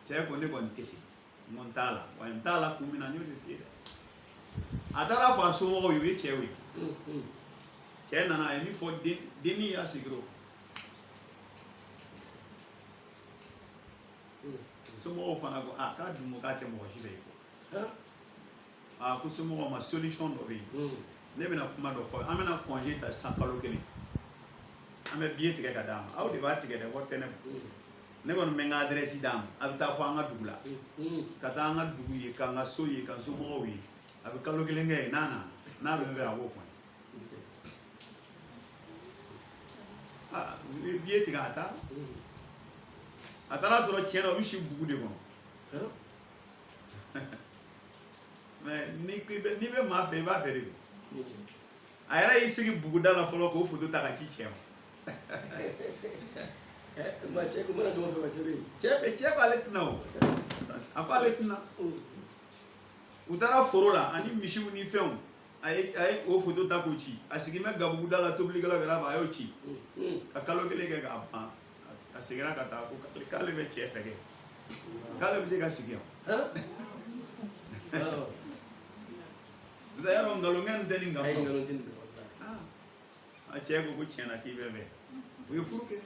cɛ ko ne kɔni tɛ se n ko n t'a la wa n t'a la kun min na n y'o de f'i ye dɛ a taara fɔ a somɔgɔw ye o ye cɛw ye cɛ nana a ye min fɔ dennin y'a sigi o somɔgɔw fana ko a k'a dun ko k'a tɛ mɔgɔ si bɛ ye a ko somɔgɔw ma solution dɔ bɛ yen ne bɛna kuma dɔ fɔ an bɛna congé ta sisan kalo kelen an bɛ billet tigɛ ka d'a ma aw de b'a tigɛ dɛ wari tɛ ne bolo ne kɔni bɛ n ka adresse d'a ma a bɛ taa fɔ an ka dugu la ka taa an ka dugu ye k'an ka so ye ka n somɔgɔw ye a bɛ kalo kelen kɛ yen n'a nana n'a bɛ n fɛ a b'o fɔ n ye u ye billet tigɛ a taara a taara sɔrɔ tiɲɛ na u bɛ si bugu de kɔnɔ n'i bɛ maa fɛ i b'a fɛ de a yɛrɛ y'i sigi buguda la fɔlɔ k'o foto ta ka ci cɛ ma cɛ ko mana ɲɔgɔn fɛ cɛ ko ale tɛna o a ko ale tɛna u taara foro la ani misiw ni fɛnw a ye o foto ta k'o ci a sigi bɛ gabuguda la tobilikɛlaw kɛrɛ fɛ a y'o ci ka kalo kelen kɛ k'a ban a seginna ka taa ko k'ale bɛ cɛ fɛ kɛ k'ale bɛ se ka sigi yan yɔrɔ nkalon tɛ ni nkalon a cɛ ko tiɲɛna k'i bɛ fɛ o ye furu kɛ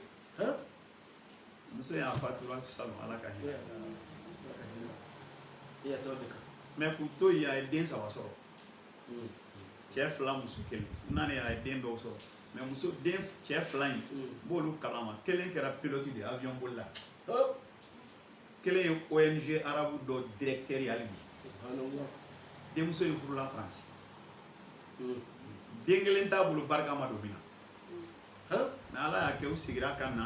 muso y'a fatura salon ala ka hinɛ mais k'u to yen a ye den 3 sɔrɔ cɛ 2 muso 1 naani a ye den dɔw sɔrɔ mais muso den cɛ 2 in b'olu kalama kelen kɛra pilote de avion boli la kelen ye ONG arabu dɔ directeur ye hali bi denmuso in furula France den kelen t'a bolo barika ma don min na mais ala y'a kɛ u sigira kan na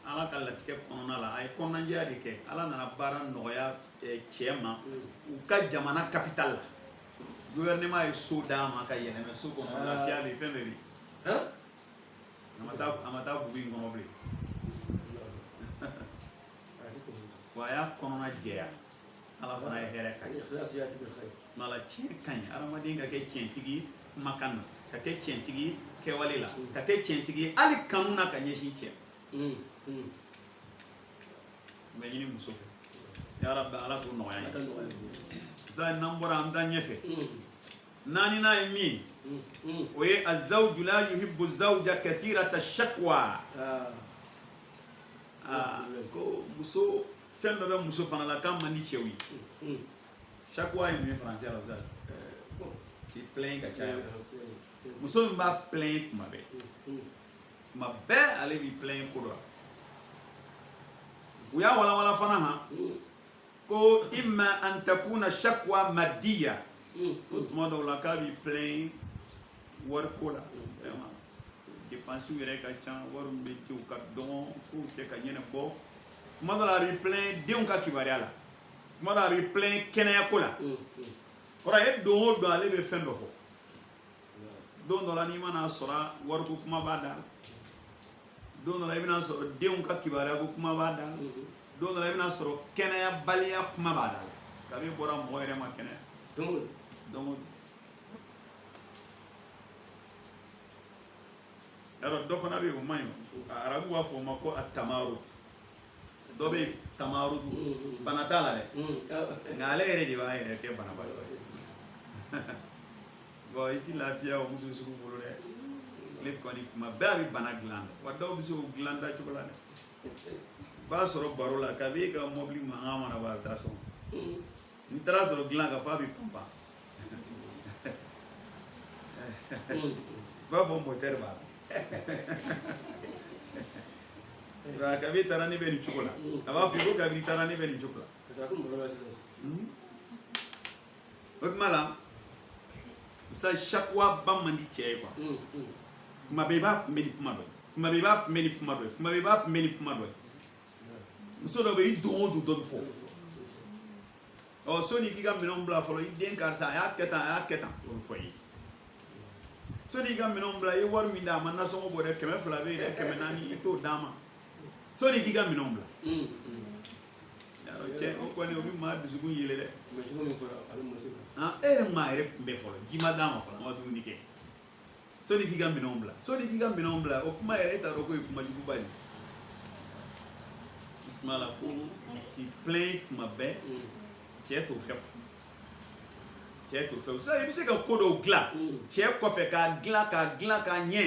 ala ka latigɛ kɔnɔna la a ye kɔnɔnajɛya de kɛ ala nana baara nɔgɔya cɛ ma u ka jamana capitale la gouvernement ye so d'a ma ka yɛlɛmɛ so kɔnɔ lafiya bɛ fɛn bɛɛ bɛ a ma taa bugu in kɔnɔ bilen wa a y'a kɔnɔna jɛya ala fana ye hɛrɛ ka ɲɛ ala tiɲɛ ka ɲi adamaden ka kɛ tiɲɛtigi kumakan na ka kɛ tiɲɛtigi kɛwale la ka kɛ tiɲɛtigi hali kanu na ka ɲɛsin cɛ mɛ ɲini muso fɛ yarabi ala k'o nɔgɔya ye sa n'an bɔra an taa ɲɛfɛ naaninan ye min o ye azawju la yuhibbu zawja kathirata shakwa ko muso fɛn dɔ bɛ muso fana la k'a man di cɛw ye shakwa ye mun ye français la o k'i plaint ka caya muso min b'a plaint tuma bɛɛ ale b'i plaint ko dɔ u y'a walawala fana han ko imma an takuna shakwa madiya ko tuma dɔw la k'a b'i plaint wariko la dépenses yɛrɛ ka ca wari min bɛ di u ka dɔgɔn k'u tɛ ka ɲɛnabɔ tuma dɔ la a b'i plaint denw ka kibaruya la tuma dɔ la a b'i plaint kɛnɛyako la kɔrɔ ye don o don ale bɛ fɛn dɔ fɔ don dɔ la n'i mana sɔrɔ wariko kuma b'a da don dɔ la i bɛna sɔrɔ denw ka kibaruya ko kuma b'a da don dɔ la i bɛna sɔrɔ kɛnɛyabaliya kuma b'a da kabi bɔra mɔgɔ yɛrɛ ma kɛnɛya donc alors dɔ fana bɛ yen o man ɲi arabu b'a fɔ o ma ko a tamaru dɔ bɛ yen tamaru bana t'a la dɛ nka ale yɛrɛ de b'a yɛrɛ kɛ banabaatɔ ye bon i ti lafiya o muso sugu bolo dɛ ne kɔni kuma bɛɛ a bɛ bana dilan wa dɔw bɛ se k'o dilan da cogo la dɛ b'a sɔrɔ baro la kabi e ka mobili mankan mana bɔ a bɛ taa sɔn n'i taara sɔrɔ dilan ka fɔ a bɛ panpan b'a fɔ moteur b'a la kabi taara ne bɛ nin cogo la a b'a fɔ ko kabi taara ne bɛ nin cogo la o tuma la sa shakwa ba man di cɛ ye quoi kuma bɛɛ i b'a kunbɛ ni kuma dɔ ye kuma bɛɛ i b'a kunbɛ ni kuma dɔ ye kuma bɛɛ i b'a kunbɛ ni kuma dɔ ye muso dɔ bɛ yen i don o don dɔ bɛ fɔ ɔ soni k'i ka minɛnw bila fɔlɔ i den karisa a y'a kɛ tan o bɛ fɔ i ye soni k'i ka minɛnw bila i ye wari min d'a ma nasɔngɔ bɔ dɛ 200 bɛ yen dɛ 400 i t'o d'a ma soni k'i ka minɛnw bila cɛ o kɔni o bɛ maa dusukun yɛlɛ dɛ e yɛrɛ maa yɛrɛ kunbɛ fɔlɔ ji ma d'a ma fɔlɔ an ka dumuni kɛ soni k'i ka minɛnw bila soni k'i ka minɛnw bila o kuma yɛrɛ e t'a dɔn ko ye kuma juguba de ye kuma la ko k'i plaint kuma bɛɛ cɛ t'o fɛ cɛ t'o fɛ sisan i bɛ se ka ko dɔw dilan cɛ kɔfɛ k'a dilan k'a ɲɛ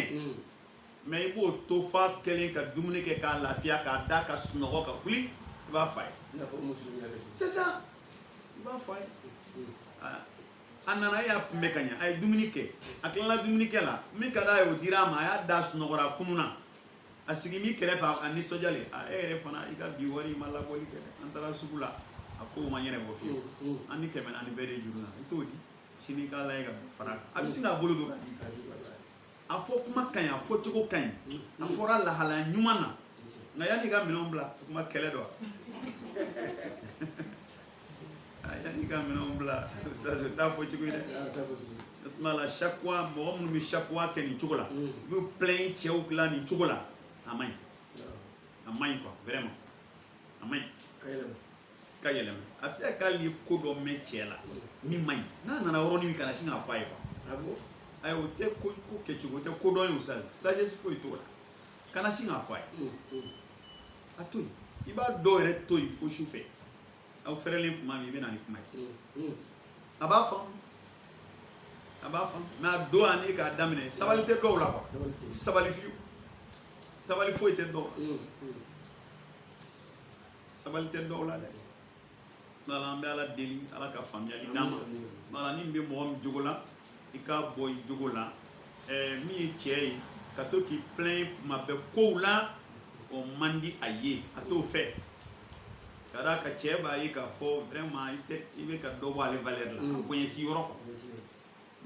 mais i b'o to f'a kɛlen ka dumuni kɛ k'a lafiya k'a da ka sunɔgɔ ka wuli i b'a fɔ a ye c'est ça i b'a fɔ a ye a nana e y'a kunbɛ ka ɲɛ a ye dumuni kɛ a tilala dumunikɛ la min ka d'a ye o dira a ma a y'a da sunɔgɔra a kununna a sigi min kɛrɛfɛ a nisɔndiyalen e yɛrɛ fana i ka bi wari i ma labɔli kɛ an taara sugu la a ko ma ɲɛnabɔ fiyewu an ni 400 bɛɛ de juru la i t'o di sini k'a la e ka fara a bɛ sin k'a bolo don ka di a fɔ kuma ka ɲi a fɔ cogo ka ɲi a fɔra lahalaya ɲuman na nka yanni i ka minɛnw bila o kuma kɛlɛ dɔ wa ni ka minɛnw bila ça c'est ta fɔ cogo ye dɛ o tuma la chaque fois mɔgɔ minnu bɛ chaque fois kɛ nin cogo la i bɛ plein cɛw dilan nin cogo la a man ɲi quoi vraiment a man ɲi ka yɛlɛma a bɛ se ka k'ale ye ko dɔ mɛn cɛ la min man ɲi n'a nana yɔrɔnin min kana sin k'a fɔ a ye quoi ayi o tɛ ko kɛcogo o tɛ ko dɔn ye o sagesse foyi t'o la kana sin k'a fɔ a ye a to yen i b'a dɔw yɛrɛ to yen fo su fɛ aw fɛrɛlen tuma min i bɛ na ni kuma ye a b'a faamu mais a don ani k'a daminɛ sabali tɛ dɔw la quoi ti sabali fiyewu sabali foyi tɛ dɔw la sabali tɛ dɔw la dɛ n'ala an bɛ ala deli ala ka faamuyali d'an ma n'ala ni bɛ mɔgɔ min jogo la i ka bɔ i jogo la min ye cɛ ye ka to k'i plaint kuma bɛɛ kow la o man di a ye a t'o fɛ ka d'a kan cɛ b'a ye k'a fɔ vraiment i bɛ ka dɔ bɔ ale valeur la a bonya t'i yɔrɔ quoi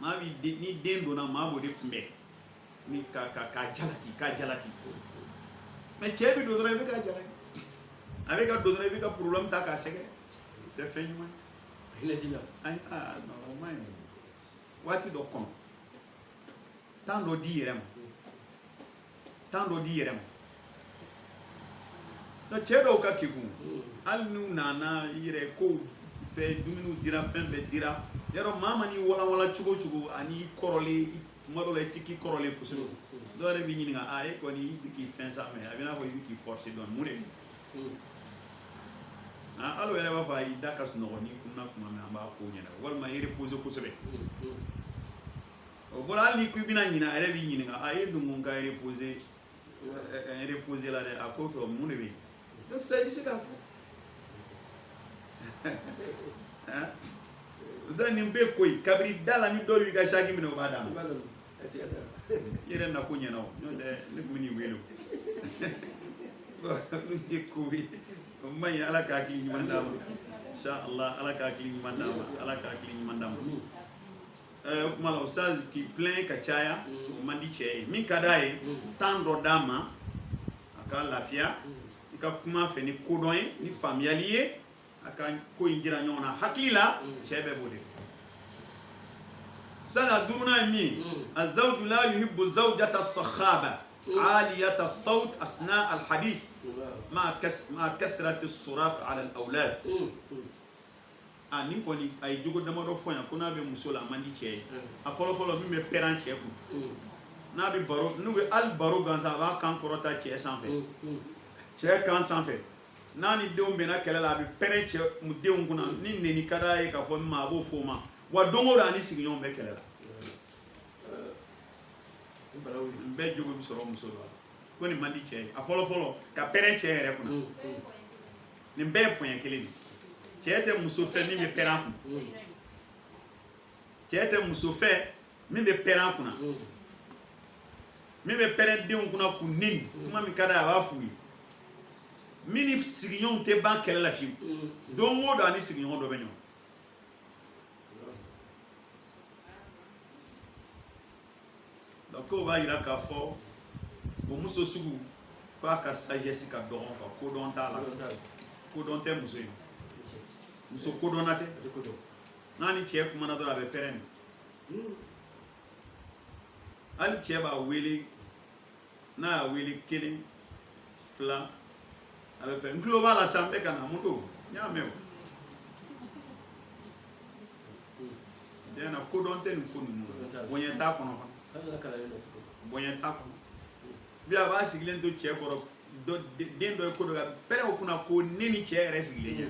maa bi ni den donna maa b'o de kunbɛn ni k'a jalaki mais cɛ bi don dɔrɔn i bɛ k'a jalaki a bɛ ka don dɔrɔn i bɛ ka problème ta k'a sɛgɛrɛ o tɛ fɛn ɲuman ye ayi o man ɲi waati dɔ kɔnɔ temps dɔ di yɛrɛ ma donc cɛ dɔw ka kegun hali n'u nana i yɛrɛ kow fɛ dumuniw dira fɛn bɛɛ dira yarɔ maa ma n'i walanwalan cogo o cogo ani kɔrɔlen tuma dɔ la i tɛ k'i kɔrɔlen kosɛbɛ dɔw yɛrɛ b'i ɲininka e kɔni i bɛ k'i fɛn sa mais a bɛ i n'a fɔ i bɛ k'i forcer dɔɔnin mun de don hali o yɛrɛ b'a fɔ a y'i da ka sunɔgɔ n'i kunna tuma min an b'a ko ɲɛna walima i reposer kosɛbɛ o bɔra hali n'i ko i bɛna ɲina a yɛrɛ b'i ɲininka a ye dun ko n ka reposer la dɛ a ko tɔ mun de bɛ yen donc sisan i bɛ se k'a fɔ sisan nin bɛɛ ko ye kabiri da la ni dɔw y'i ka saki minɛ o b'a d'a ma i yɛrɛ na ko ɲɛna o n'o tɛ ne tun bɛ n'i wele o nin ye ko ye o man ɲi ala ka hakili ɲuman d'a ma inshallah ala ka hakili ɲuman d'a ma ala ka hakili ɲuman d'a ma o kuma la o sa k'i plaint ka caya o man di cɛ ye min ka d'a ye temps dɔ d'a ma a ka lafiya i ka kuma fɛ ni kodɔn ye ni faamuyali ye a ka ko in jira ɲɔgɔn na hakili la cɛ bɛɛ b'o de fɛ sani a duurunan ye min ye azawju la yuhibbu zawjata sakhaba عالية الصوت أثناء الحديث مع كسرة الصراخ على الأولاد ni kɔni a ye jogo damadɔ fɔ yan ko n'a bɛ muso la a man di cɛ ye a fɔlɔ-fɔlɔ min bɛ pɛrɛn cɛ kun n'a bɛ baro n'u bɛ hali baro gansan a b'a kan kɔrɔta cɛ sanfɛ cɛ kan sanfɛ n'a ni denw bɛnna kɛlɛ la a bɛ pɛrɛn cɛ denw kunna ni neni ka d'a ye k'a fɔ min ma a b'o fɔ o ma wa don o don a ni sigiɲɔgɔnw bɛ kɛlɛ la n bɛɛ jogo bɛ sɔrɔ muso la ko nin man di cɛ ye a fɔlɔ-fɔlɔ ka pɛrɛn cɛ yɛrɛ kunna nin bɛɛ ye poɲɛ kelen de cɛ tɛ muso fɛ min bɛ pɛrɛn kun cɛ tɛ muso fɛ min bɛ pɛrɛn kunna min bɛ pɛrɛn denw kunna k'u neni kuma min ka d'a ye a b'a f'u ye min ni sigiɲɔgɔnw tɛ ban kɛlɛ la fiyewu don o don a ni sigiɲɔgɔn dɔ bɛ ɲɔgɔn donc o b'a jira k'a fɔ o muso sugu k'a ka sagesse ka dɔgɔ ka kodɔn t'a la kodɔn tɛ muso in muso kodɔnna tɛ n'a ni cɛ kumana dɔrɔn a bɛ pɛrɛn de hali cɛ b'a wele n'a y'a wele 1 2 a bɛ pɛrɛn n tulo b'a la sa n bɛ ka na mun don n y'a mɛn o tiɲɛna kodɔn tɛ nin ko ninnu bonya t'a kɔnɔ bonya t'a kɔnɔ bi a b'a sigilen to cɛ kɔrɔ den dɔ ye ko dɔ ka pɛrɛn o kunna ko ne ni cɛ yɛrɛ sigilen ɲɛ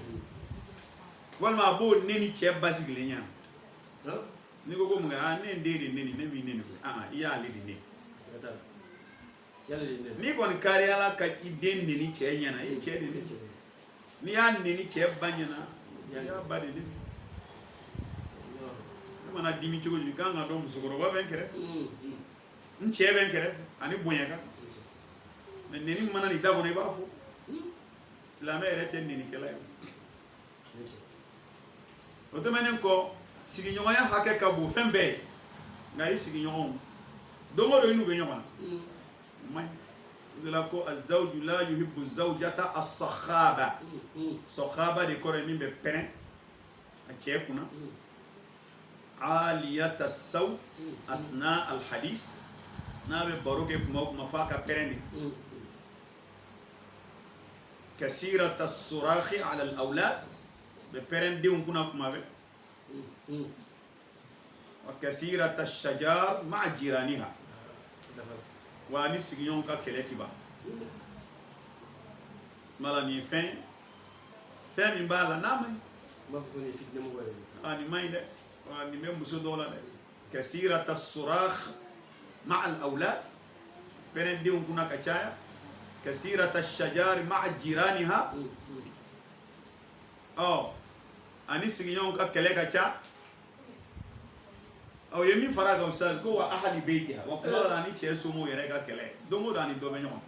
walima a b'o ne ni cɛ ba sigilen ɲɛ n'i ko ko mun kɛra ne ye n den de neni ne m'i neni i y'ale de neni n'i kɔni kariyala ka i den neni cɛ ɲɛna i ye cɛ de neni n'i y'a neni cɛ ba ɲɛna i y'a ba de neni ne mana dimi cogo cogo i kan ka dɔn musokɔrɔba bɛ n kɛrɛfɛ n cɛ bɛ n kɛrɛfɛ ani bonya kan mais neni mana nin da kɔnɔ i b'a fɔ silamɛ yɛrɛ tɛ nenikɛla ye o tɛmɛnen kɔ sigiɲɔgɔnya hakɛ ka bon fɛn bɛɛ ye nka i sigiɲɔgɔnw don o don i n'u bɛ ɲɔgɔn na o man ɲi o de la ko azawju la yuhibbu zawjata as-sakhaba sakhaba de kɔrɔ ye min bɛ pɛrɛn a cɛ cɛ kunna aliyata sawt asna al hadis n'a bɛ baro kɛ kuma o kuma f'a ka pɛrɛn de kasirata surahi ala al awlad bɛ pɛrɛn denw kunna kuma bɛ wa kasirata shajar ma'a jiraniha wa ni sigiɲɔgɔnw ka kɛlɛ ti ban mala ni fɛn min b'a la n'a man ɲi nin man ɲi dɛ nin bɛ muso dɔw la dɛ kasirata surah ma'a al awlad pɛrɛn denw kunna ka caya kasirata shajar ma'a jiraniha ani sigiɲɔgɔnw ka kɛlɛ ka ca aw ye min fara kan sa ko wa ahli beitiha wa kuma la ni cɛ somɔgɔw yɛrɛ ka kɛlɛ don o don ani dɔ bɛ ɲɔgɔn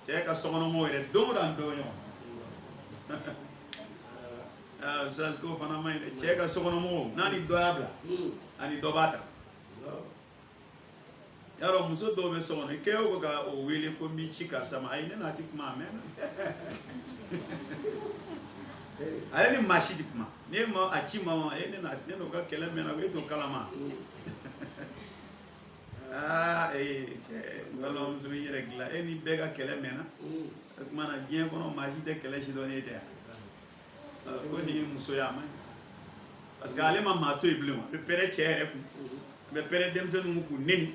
cɛ ka sokɔnɔmɔgɔw yɛrɛ don o don ani dɔ bɛ ɲɔgɔn sa ko fana man ɲi dɛ cɛ ka sokɔnɔmɔgɔw n'a ni dɔ y'a bila ani dɔ b'a ta yarɔ muso dɔw bɛ so kɔnɔ i kɛ o ka o wele ko n b'i ci karisa ma ayi ne n'a ti kuma a mɛnna ale ni maa si ti kuma ne ma a ci ma ma ne n'o ka kɛlɛ mɛnna o e to kalama cɛ balimamuso i yɛrɛ dilan e ni bɛɛ ka kɛlɛ mɛnna o tuma na diɲɛ kɔnɔ maa si tɛ kɛlɛ si dɔn n'e tɛ yan ko nin ye musoya ma parce que ale ma maa to yen bilen a bɛ pɛrɛn cɛ yɛrɛ kun a bɛ pɛrɛn denmisɛnninw kun neni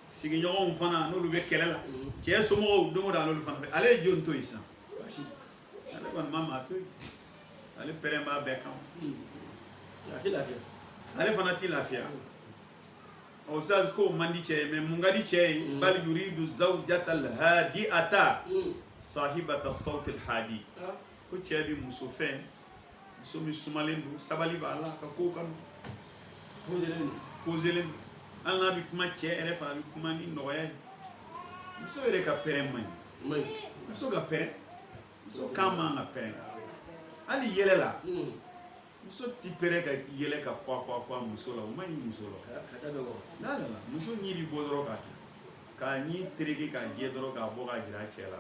sigiɲɔgɔnw fana n'olu bɛ kɛlɛ la cɛ somɔgɔw don o don n'olu fana bɛ ale ye jɔn to yen sisan ale kɔni ma maa to yen ale pɛrɛn b'a bɛɛ kan ale fana ti lafiya o sa ko man di cɛ ye mais mun ka di cɛ ye bal yuridu zawjata al hadi'ata sahibata sawt al hadi ko cɛ bi muso fɛ muso min sumalen don sabali b'a la ka ko kanu poselen hali n'a bɛ kuma cɛ yɛrɛ fɛ a bɛ kuma ni nɔgɔya ye muso yɛrɛ ka pɛrɛn man ɲi muso ka pɛrɛn muso kan man ka pɛrɛn hali yɛlɛ la muso ti pɛrɛn ka yɛlɛ ka kwa muso la o man ɲi muso la muso ɲi bi bɔ dɔrɔn k'a to k'a ɲi tereke k'a jɛ dɔrɔn k'a bɔ k'a jira cɛ la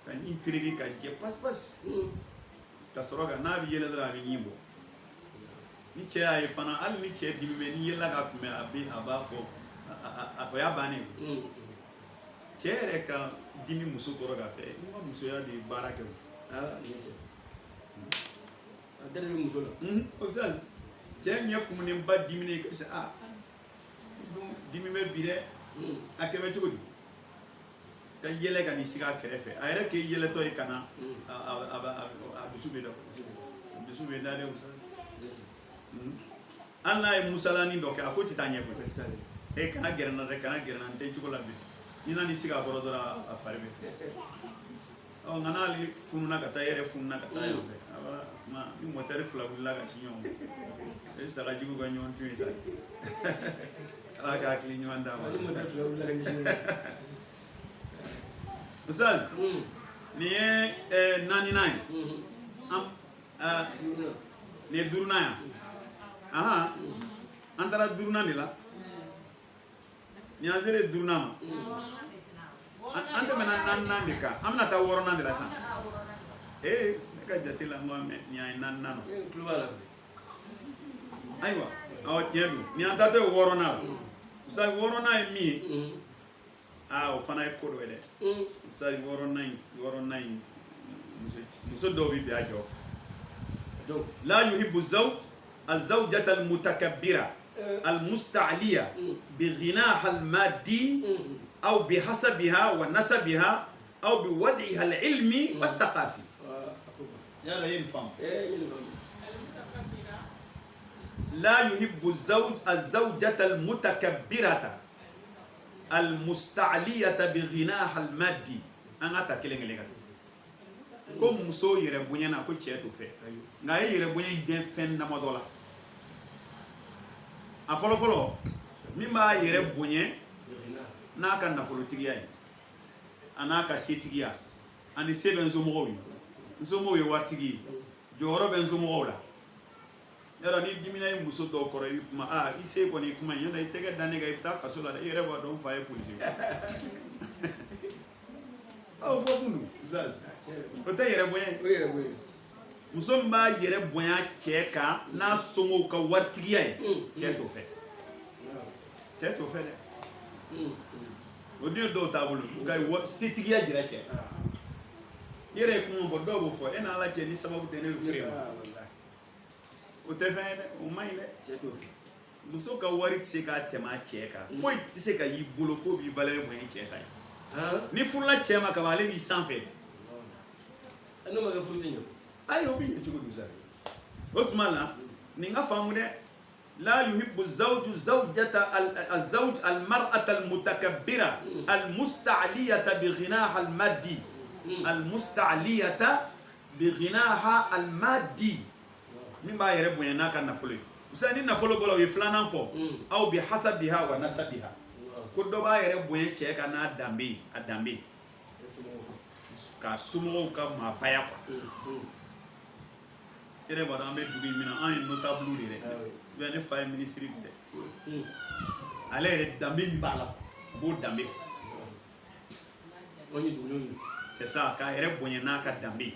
ka ɲi tereke ka jɛ pasi ka sɔrɔ ka n'a bɛ yɛlɛ dɔrɔn a bɛ ɲi bɔ ni cɛ y'a ye fana hali ni cɛ dimi bɛ ni yɛlɛla ka kunbɛn a b'a fɔ o y'a bannen cɛ yɛrɛ ka dimi muso kɔrɔ ka fɛ n ka musoya de ye baara kɛ o sisan cɛ ɲɛ kumunenba diminen ka ca dimi bɛ bi dɛ a kɛmɛ cogo di ka yɛlɛ ka n'i sigi a kɛrɛfɛ a yɛrɛ k'e yɛlɛtɔ ye ka na a dusu bɛ da dusu bɛ da dɛ o sisan hali n'a ye musalani dɔ kɛ a ko ti taa ɲɛ koyi kana gɛrɛ n na dɛ kana gɛrɛ n na n tɛ cogo la bi n'i nana i sigi a kɔrɔ dɔrɔn a fari bɛ nka n'ale fununa ka taa yɛrɛ fununa ka taa yɔrɔ fɛ ni mɔtɛri fila wulila ka ci ɲɔgɔn ma e sagajigiw ka ɲɔgɔn tun ye sa ala ka hakili ɲuman d'a ma Ustaz nin ye naaninan ye nin ye duurunan ye an taara duurunan de la ni an sera duurunan ma an tɛmɛna naaninan de kan an bɛna taa wɔɔrɔnan de la sisan ne ka jate la n ko nin y'an ye naaninan na ayiwa tiɲɛ don ni an taatɔ ye wɔɔrɔnan la Ustaz wɔɔrɔnan ye min ye o fana ye ko dɔ ye dɛ Ustaz wɔɔrɔnan in muso dɔw bɛ bi a jɔ la yuhibbu zawj الزوجة المتكبرة المستعلية بغناها المادي أو بحسبها ونسبها أو بوضعها العلمي والثقافي. يلا ينفهم. لا يحب الزوجة المتكبرة المستعلية بغناها المادي. أنا أتكلم لك. ko muso yɛrɛ bonya na ko cɛ to fɛ nka e yɛrɛ bonya den fɛn dama dɔ la a fɔlɔ fɔlɔ min b'a yɛrɛ bonya n'a ka nafolotigiya ye a n'a ka setigiya ani se bɛ nsomɔgɔw ye nsomɔgɔw ye waritigi ye jɔyɔrɔ bɛ nsomɔgɔw la yɔrɔ ni dimina ye muso dɔw kɔrɔ i bɛ kuma i se kɔni i kuma ɲɛ na i tɛgɛ da ne kan i bɛ taa kaso la dɛ i yɛrɛ b'a dɔn n fa ye polisi ye aw fo kundu uzal o tɛ yɛrɛ bonya o yɛrɛ bonya muso min b'a yɛrɛ bonya cɛ kan n'a sɔngow ka waritigiya ye cɛ t'o fɛ cɛ t'o fɛ dɛ o den dɔw t'a bolo u ka setigiya jira cɛ i yɛrɛ ye kuma fɔ dɔw b'o fɔ e n'ala cɛ ni sababu tɛ ne bɛ feere ma o tɛ fɛn ye dɛ o man ɲi dɛ cɛ t'o fɛ muso ka wari tɛ se k'a tɛmɛ a cɛ kan foyi tɛ se ka y'i bolo k'o b'i valeur bonya cɛ kan ni furula cɛ ma kaban ale b'i sanfɛ n'o ma kɛ furu tɛ ɲɛ ayi o bɛ ɲɛ cogo di sa o tuma la nin ka faamu dɛ la yuhibbu zawju zawjata al-zawj al-mar'ata al-mutakabbira al-musta'liyata bi ghinaha al-maddi al-musta'liyata bi ghinaha al-maddi min b'a yɛrɛ bonya n'a ka nafolo ye sa ni nafolo bɔra o ye filanan fɔ aw bi hasabiha wa nasabiha ko dɔ b'a yɛrɛ bonya cɛ ka n'a danbe ye a danbe ka somɔgɔw ka maabaya quoi yɛrɛ b'a dɔn an bɛ dugu in min na an ye notable de dɛ bien ne fa ye ministre de ale yɛrɛ danbe min b'a la a b'o danbe c'est ça k'a yɛrɛ bonya n'a ka danbe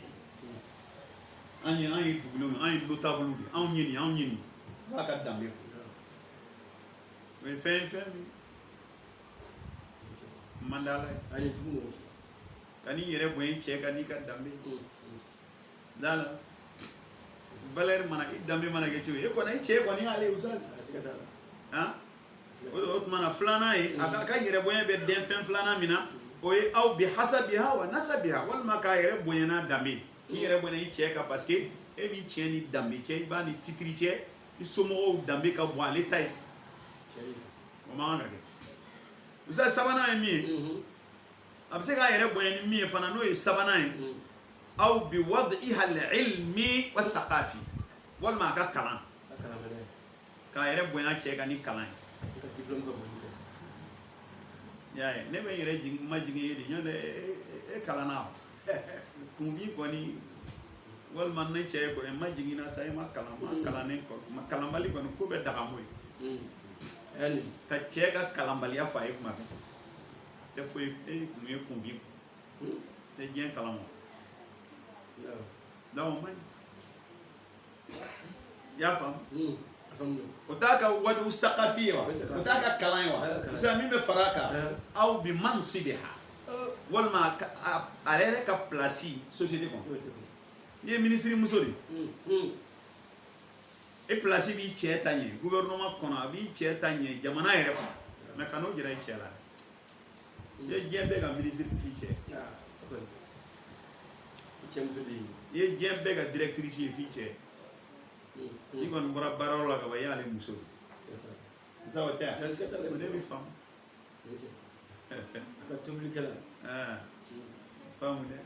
an ye dugulenw an ye notable de anw ye nin b'a ka danbe o ye fɛn min man d'ala ye ka n'i yɛrɛ bonya cɛ ka n'i ka danbe dala valeur mana i danbe mana kɛ cogo e kɔni i cɛ kɔni y'ale ye usa o tuma na filanan ye a ka yɛrɛ bonya bɛ den fɛn filanan min na o ye aw bi hasabiha wa nasabiha walima k'a yɛrɛ bonya n'a danbe k'i yɛrɛ bonya i cɛ kan parce que e b'i cɛ ni danbe cɛ i b'a ni titiri cɛ i somɔgɔw danbe ka bon ale ta ye o man kan ka kɛ usa sabanan ye min ye a bɛ se k'a yɛrɛ bonya ni min ye fana n'o ye sabanan ye aw bi wad'iha al-ilmi wa saqafi walima a ka kalan k'a yɛrɛ bonya cɛ kan ni kalan ye y'a ye ne bɛ n yɛrɛ majigin ye de ɲɔ tɛ e kalanna kun b'i kɔni walima ne cɛ ye kɔni ma jiginna sa e ma kalannen kɔ kalanbali kɔni ko bɛ dagamo ye ka cɛ ka kalanbaliya fɔ a ye kuma bɛɛ tɛ foyi e kun ye kun b'i tɛ diɲɛ kalan ma donc man i y'a faamu o t'a ka wadu saqafi ye wa o t'a ka kalan ye wa sisan min bɛ fara a kan aw bi mansibiha walima a yɛrɛ ka place société kɔnɔ n'i ye ministre muso de e place b'i cɛ ta ɲɛ gouvernement kɔnɔ a b'i cɛ ta ɲɛ jamana yɛrɛ kɔnɔ mais kan'o jira i cɛ la i ye diɲɛ bɛɛ ka ministre f'i cɛ i ye diɲɛ bɛɛ ka directrice ye f'i cɛ i kɔni bɔra baarayɔrɔ la ka ban i y'ale muso sa o tɛ yan o de bɛ faamu faamu dɛ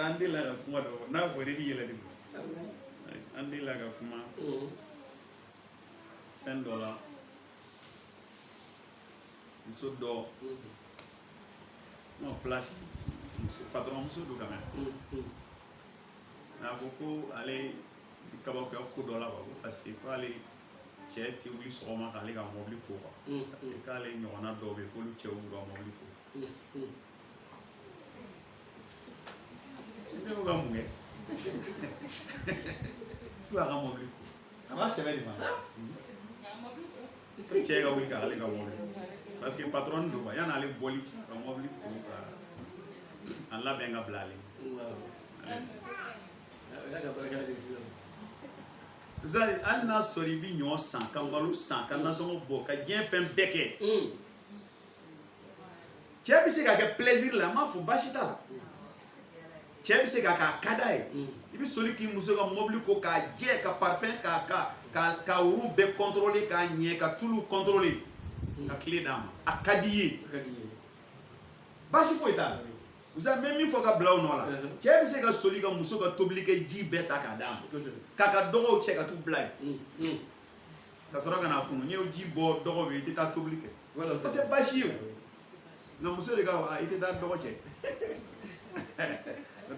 an delila ka kuma dɔ fɔ n'a fɔra i bɛ yɛlɛ de an delila ka kuma fɛn dɔ la muso dɔ non place patron muso do quand même a ko ko ale kabakɛ ko dɔ la quoi parce que ko ale cɛ tɛ wuli sɔgɔma k'ale ka mobili ko quoi parce que k'ale ɲɔgɔnna dɔw bɛ yen k'olu cɛw b'u ka mobili ko ne ko ka mun kɛ fo a ka mobili ko a b'a sɛbɛn de ma ko cɛ ka wuli k'ale ka mobili parce que patron do quoi yan'ale bɔli cɛ ka mobili ko ka a labɛn ka bila ale hali n'a sɔrɔ i bɛ ɲɔ san ka malo san ka nasɔngɔ bɔ ka diɲɛ fɛn bɛɛ kɛ cɛ bɛ se ka kɛ plaisir la n m'a fɔ baasi t'a la cɛ bɛ se ka k'a ka d'a ye i bɛ soli k'i muso ka mobili ko k'a jɛ ka parfum ka woro bɛɛ contrôler k'a ɲɛ ka tulu contrôler ka tile d'a ma a ka di i ye baasi foyi t'a la usa mɛ min fɔ ka bila o nɔ la cɛ bɛ se ka soli ka muso ka tobili kɛ ji bɛɛ ta k'a d'a ma k'a ka dɔgɔw cɛ ka t'u bila yen ka sɔrɔ ka n'a kunu n'i y'o ji bɔ dɔgɔ bɛ i tɛ taa tobili kɛ o tɛ baasi ye o nka muso de ka i tɛ taa dɔgɔ cɛ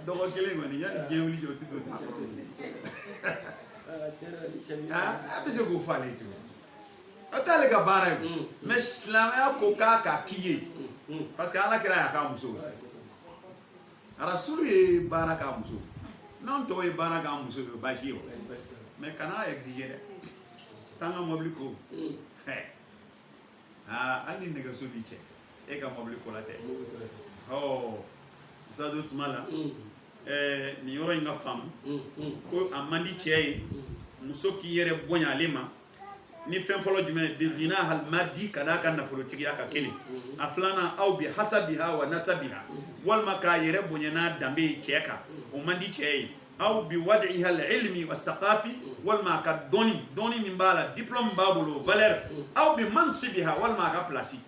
dɔgɔ kelen kɔni yanni diɲɛ wuli cɛ o tɛ don o tɛ se a bɛ se k'o fɔ ale ye cogo atale ka baara ye mais silamɛya ko k'a ka k'i ye parce que ala kira y'a k'a muso rasulu ye baara k'a muso n'an tɔw ye baara k'a muso ye baasi ye o mais kana exiger dɛ taa n ka mobili ko hali ni nɛgɛso b'i cɛ e ka mobili ko la tɛ sadu tuma la nin yɔrɔ in ka faamu ko a man di cɛ ye muso k'i yɛrɛ bonya ale ma ni fɛn fɔlɔ jumɛn bi ghina hal maddi ka d'a ka nafolotigiya ka kelen a filanan aw bi hasabiha wa nasabiha walima k'a yɛrɛ bonya n'a danbe ye cɛ kan o man di cɛ ye aw bi wadi'iha al ilmi wa saqafi walima a ka dɔnni min b'a la diplôme b'a bolo valeur aw bi mansibiha walima a ka place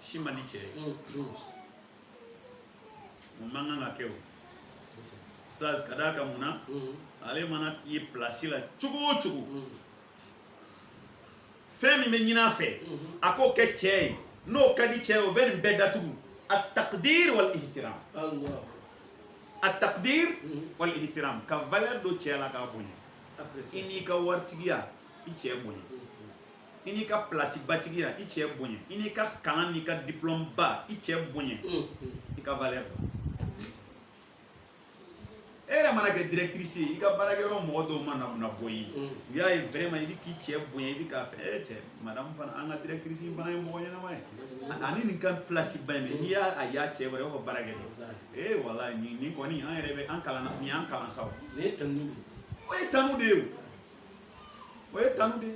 si man di cɛ ye o man kan ka kɛ o saz ka d'a kan mun na ale mana ye place la cogo o cogo fɛn min bɛ ɲini a fɛ a k'o kɛ cɛ ye n'o ka di cɛ ye o bɛ nin bɛɛ datugu at-taqdir wal ihtiram at-taqdir wal ihtiram ka valeur do cɛ la k'a bonya i n'i ka waritigiya i cɛ bonya i n'i ka place batigiya i cɛ bonya i n'i ka kalan n'i ka diplôme ba i cɛ bonya i ka valeur e yɛrɛ mana kɛ directrice ye i ka baarakɛyɔrɔ mɔgɔ dɔw mana bɔ i ye u y'a ye vraiment i bɛ k'i cɛ bonya i bɛ k'a fɛ cɛ madame fana an ka directrice in fana ye mɔgɔ ɲɛnama ye ani nin ka place ba in n'i y'a y'a cɛ bɔra i b'a fɔ baara kɛ dɛ walahi nin kɔni an yɛrɛ bɛ an kalan nin y'an kalan sa o ye tanu de ye o ye tanu de ye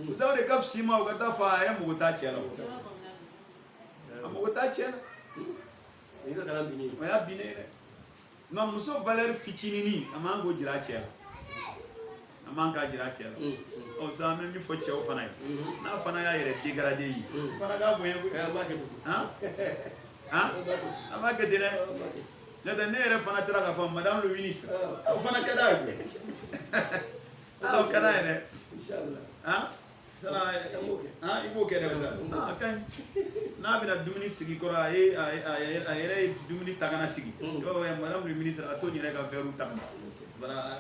o sabu de ka fisa i ma o ka taa fɔ a yɛrɛ mago t'a cɛ la a mago t'a cɛ la o y'a binnen ye dɛ nka muso valeur fitinini a man k'o jira a cɛ la a man k'a jira a cɛ la ɔ sisan an bɛ min fɔ cɛw fana ye n'a fana y'a yɛrɛ dégradé ye fana k'a bonya koyi an b'a kɛ ten dɛ n'o tɛ ne yɛrɛ fana taara k'a fɔ madame le ministre o fana ka d'a ye koyi o ka d'a ye dɛ i b'o kɛ dɛ a ka ɲi n'a bɛna dumuni sigi kɔrɔ a yɛrɛ ye dumuni ta kana sigi i b'a fɔ madame le ministre a t'o yɛrɛ ka verre ta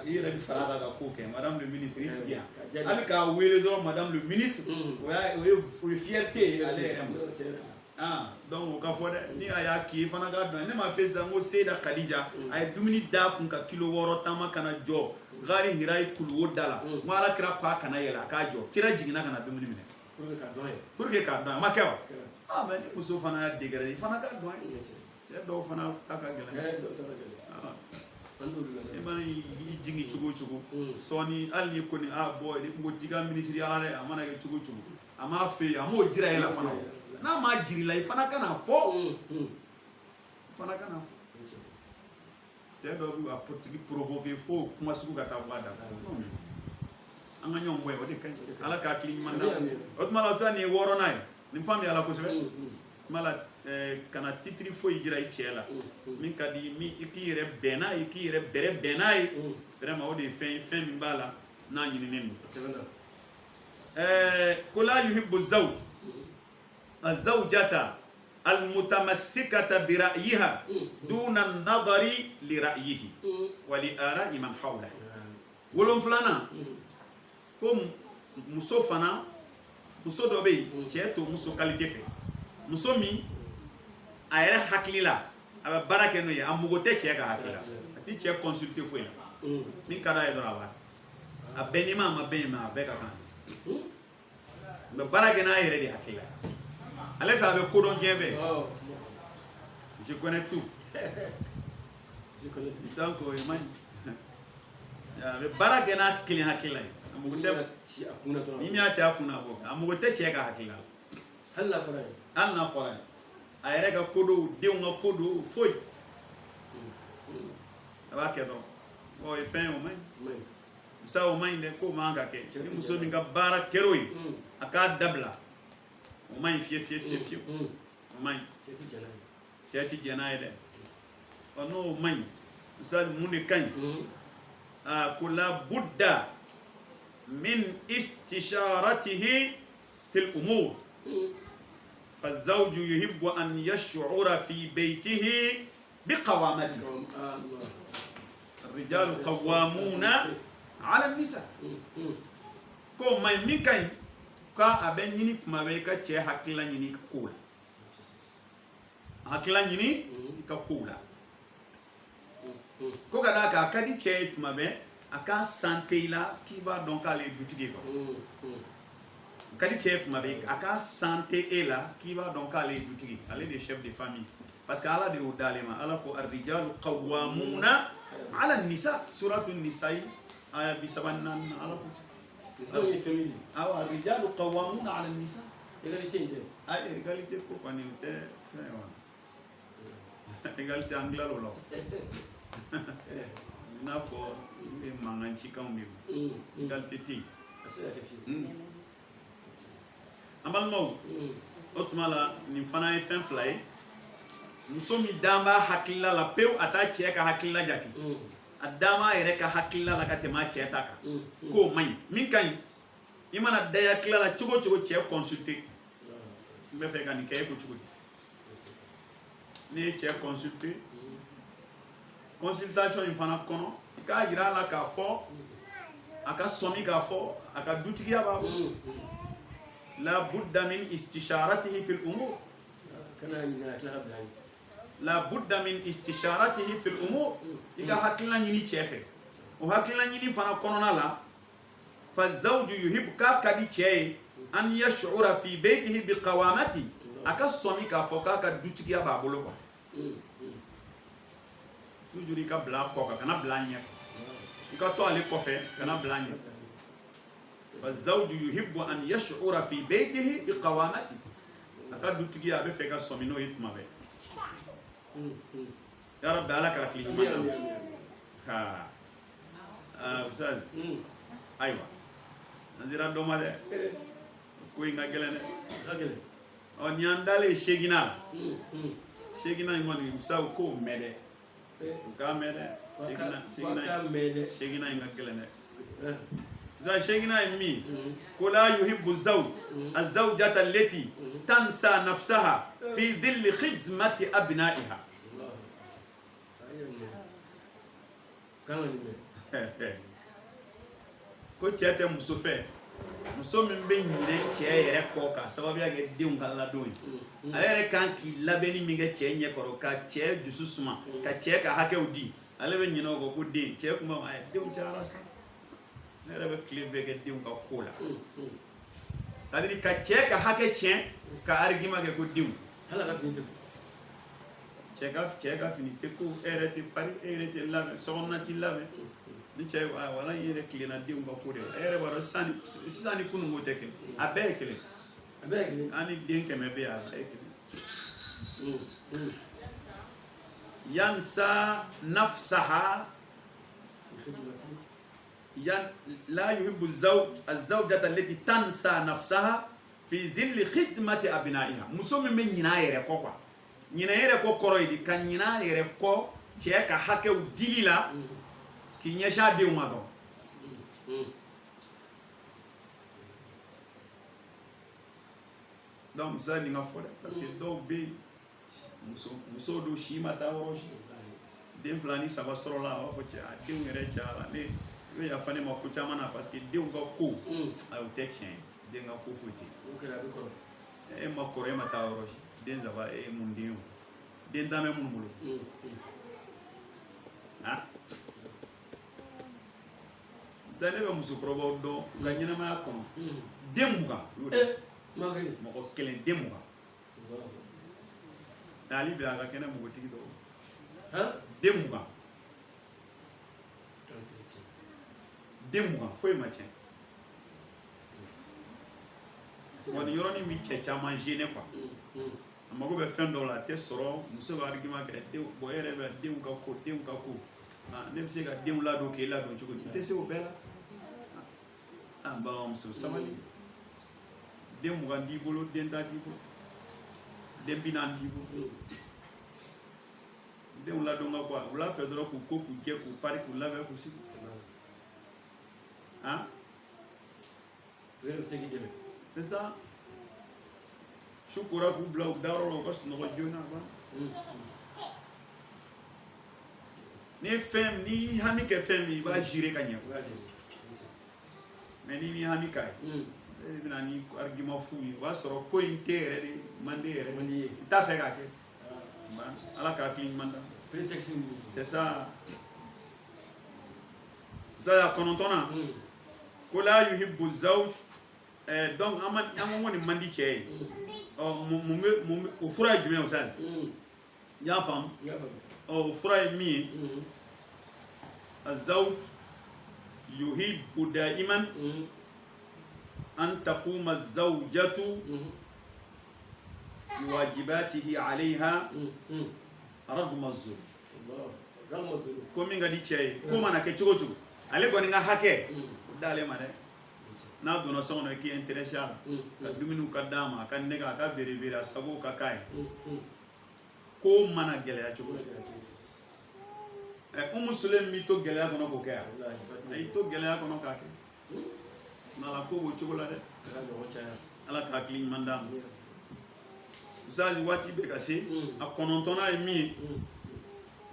i yɛrɛ bɛ fara a kan ka ko kɛ madame le ministre i sigi yan hali k'a wele dɔrɔn madame le ministre o ye fierté ye ale yɛrɛ ma donc o ka fɔ dɛ ni a y'a k'i ye fana k'a dɔn ne m'a fɛ sisan ko Seyida Kadija a ye dumuni d'a kun ka kilo 6 taama kana jɔ gari hira ye kuluwo da la n ko ala kira ko a kana yɛlɛ a k'a jɔ kira jiginna kana dumuni minɛ pour que k'a dɔn a ma kɛ wa mais ni muso fana y'a dégradé i fana k'a dɔn ye cɛ dɔw fana ta ka gɛlɛn i mana i jigin cogo o cogo sɔɔni hali ni kɔni bɔ n ko jika minisiri ala dɛ a mana kɛ cogo o cogo a m'a fɛ yen a m'o jira e la fana n'a m'a jira i la i fana ka na fɔ cɛ dɔw b'u a tigi provoquer fo kuma sugu ka taa bɔ a da an ka ɲɔgɔn bɔ yen o de ka ɲi ala k'a hakili ɲuman da o tuma la sisan nin ye 6nan ye nin faamuya la kosɛbɛ tuma la kana titiri foyi jira i cɛ la min ka di i k'i yɛrɛ bɛn n'a ye i k'i yɛrɛ bɛrɛ bɛn n'a ye vraiment o de ye fɛn min b'a la n'a ɲininen don ko la yuhibbu zawj az-zawjata al-mutamassikata bi ra'yiha duna an-nadari li ra'yihi wa li ara'i man hawla wolonfilana ko muso dɔ bɛ yen cɛ to muso qualité fɛ muso min a yɛrɛ hakili la a bɛ baara kɛ n'o ye a mago tɛ cɛ ka hakili la a tɛ cɛ consulter foyi la min ka d'a ye dɔrɔn a b'a a bɛn n'i ma a ma bɛn i ma a bɛɛ ka kan a bɛ baara kɛ n'a yɛrɛ de hakili la ale fɛ a bɛ kodɔn diɲɛ bɛɛ je connais tout donc o ye man ɲi a bɛ baara kɛ n'a kelen hakili la ye a mago tɛ ni min y'a cɛ a kunna bɔ a mago tɛ cɛ ka hakili la hali n'a fɔra ye a yɛrɛ ka ko dɔw denw ka ko dɔw foyi a b'a kɛ dɔrɔn o ye fɛn ye o man ɲi sa o man ɲi dɛ k'o man kan ka kɛ ni muso min ka baara kɛra o ye a k'a dabila o man ɲi fiyewu o man ɲi cɛ ti jɛn n'a ye dɛ ɔ n'o man ɲi misali mun de ka ɲi ko la budda min istisharatihi fil umur فالزوج يحب أن يشعر في بيته بقوامته الرجال قوامون على النساء ko mai min kai ka abe nyini kuma be ka che hakila nyini ko la hakila nyini ka ko la ko kada ka kadi che kuma be aka santé la qui va donc aller boutique ko kadi che kuma be aka santé et là qui va donc aller boutique aller des chefs de famille parce que ala de udalema ala ko ar-rijalu qawwamuna ala an-nisa suratul nisa aya bi sabanna ala ko awa ar-rijalu qawwamuna ala an-nisa égalité ko pani te égalité angla lo na fo e manganchi kan mi égalité ti amal mo otmala ni fana e fen fly muso mi damba hakilla la pew ata che ka hakilla jati adama ere ka hakilla la ka tema che taka ko mai min kan imana daya kila la chugo che consulter me fe kan ke ko chugo ni che consulter consultation in fana kono ka gira la ka fo aka somi ka fo aka dutigiya ba la budda min istisharatihi fil umur la budda min istisharatihi fil umur iga hakila nyini chefe o hakila nyini fana konona la fa zawju yuhibka kadi che an yash'ura fi baytihi bi qawamati aka somi ka fo ka dutigiya ba bolo ko toujours ika bla ko kana blanya ika to ale ko fe kana blanya fa zawju yuhibbu an yash'ura fi baytihi bi qawamati aka dutigiya be fe ka somi no hitma be ya rabbi ala ka kili ha ustaz aywa nazira do male ko inga gelene on yandale shegina ngoni ustaz ko mede ka mede shegina inga gelene za shegina mi ko la yuhibbu az-zawjata allati tansa nafsaha في ظل خدمة أبنائها ko cɛ tɛ muso fɛ muso min bɛ ɲinɛ cɛ yɛrɛ kɔ ka sababuya kɛ denw ka ladon ye ale yɛrɛ kan k'i labɛnni min kɛ cɛ ɲɛkɔrɔ ka cɛ dusu suma ka cɛ ka hakɛw di ale bɛ ɲinɛ o kɔ ko den cɛ kuma ma denw cayara sa ne yɛrɛ bɛ tile bɛɛ kɛ denw ka ko la c'est-à-dire ka cɛ ka hakɛ tiɲɛ ka argument kɛ ko denw cɛ ka fini tɛ ko e yɛrɛ tɛ pari e yɛrɛ tɛ labɛn sokɔnɔna t'i labɛn ni cɛ wala i yɛrɛ tilenna denw ka ko de la e yɛrɛ b'a dɔn sisan ni kununko tɛ kelen a bɛɛ ye kelen an ni den 100 bɛ yan a bɛɛ ye kelen yansa nafsaha la yuhibbu az-zawjata allati tansa nafsaha fi zilli khidmati abnaiha muso min bɛ ɲinɛ a yɛrɛ kɔ quoi ɲinɛ yɛrɛ kɔ kɔrɔ ye di ka ɲinɛ a yɛrɛ kɔ cɛ ka hakɛw dili la k'i ɲɛsin a denw ma dɔrɔn donc muso nin ka fɔ dɛ parce que dɔw bɛ yen muso dɔw si ma taa yɔrɔ si den 2 ni 3 sɔrɔ la a b'a fɔ cɛ a denw yɛrɛ cayara ne bɛ yafa ne ma ko caman na parce que denw ka ko ayi o tɛ tiɲɛ ye den ka ko foyi tɛ e ma kɔrɔ e ma taa yɔrɔ si den 3 e ye mun den ye den dan bɛ minnu bolo da ne bɛ musokɔrɔbaw dɔn u ka ɲɛnamaya kɔnɔ den 20 mɔgɔ kelen den 20 taali bɛ a ka kɛnɛ mɔgɔtigi dɔw den 20 den 20 foyi ma tiɲɛ wa ni yɔrɔnin bɛ cɛ caman gêner quoi a mago bɛ fɛn dɔw la a tɛ sɔrɔ muso bɛ argument kɛ denw bon e yɛrɛ bɛ denw ka ko ne bɛ se ka denw ladon k'e ladon cogo di i tɛ se o bɛɛ la an balimamuso sabali den 20 t'i bolo den 10 t'i bolo den 40 t'i bolo denw ladon ka quoi wula fɛ dɔrɔn k'u ko k'u jɛ k'u pari k'u labɛn k'u sigi c'est ça su kora k'u bila u dayɔrɔ la u ka sunɔgɔ joona ni hami kɛ fɛn min i b'a gérer ka ɲɛ mais ni mi hami kai bina ni argument fou yi wa soro ko intere de mande ta fait ka ke ala ka clean manda prétexte c'est ça ça ya konontona ko la yuhibbu zawj donc amon woni mandi che o fura jume o sa ya fam o fura mi الزوج يحب دائما أن تقوم الزوجة بواجباته عليها رغم الظلم كم من قال شيء كم أنا كتشو تشو على كوني هاكي دالي ما ده na dona songo na ki interesa ka duminu ka dama ka nega ka beribira sabo ka kai ko mana gele ya chugo Muslim mi to gele ya kono ko kaya ai to gele ya kono ka ke na la ko bo chugo la de ala ka clean mandam zazi wati be ka se a konontona mi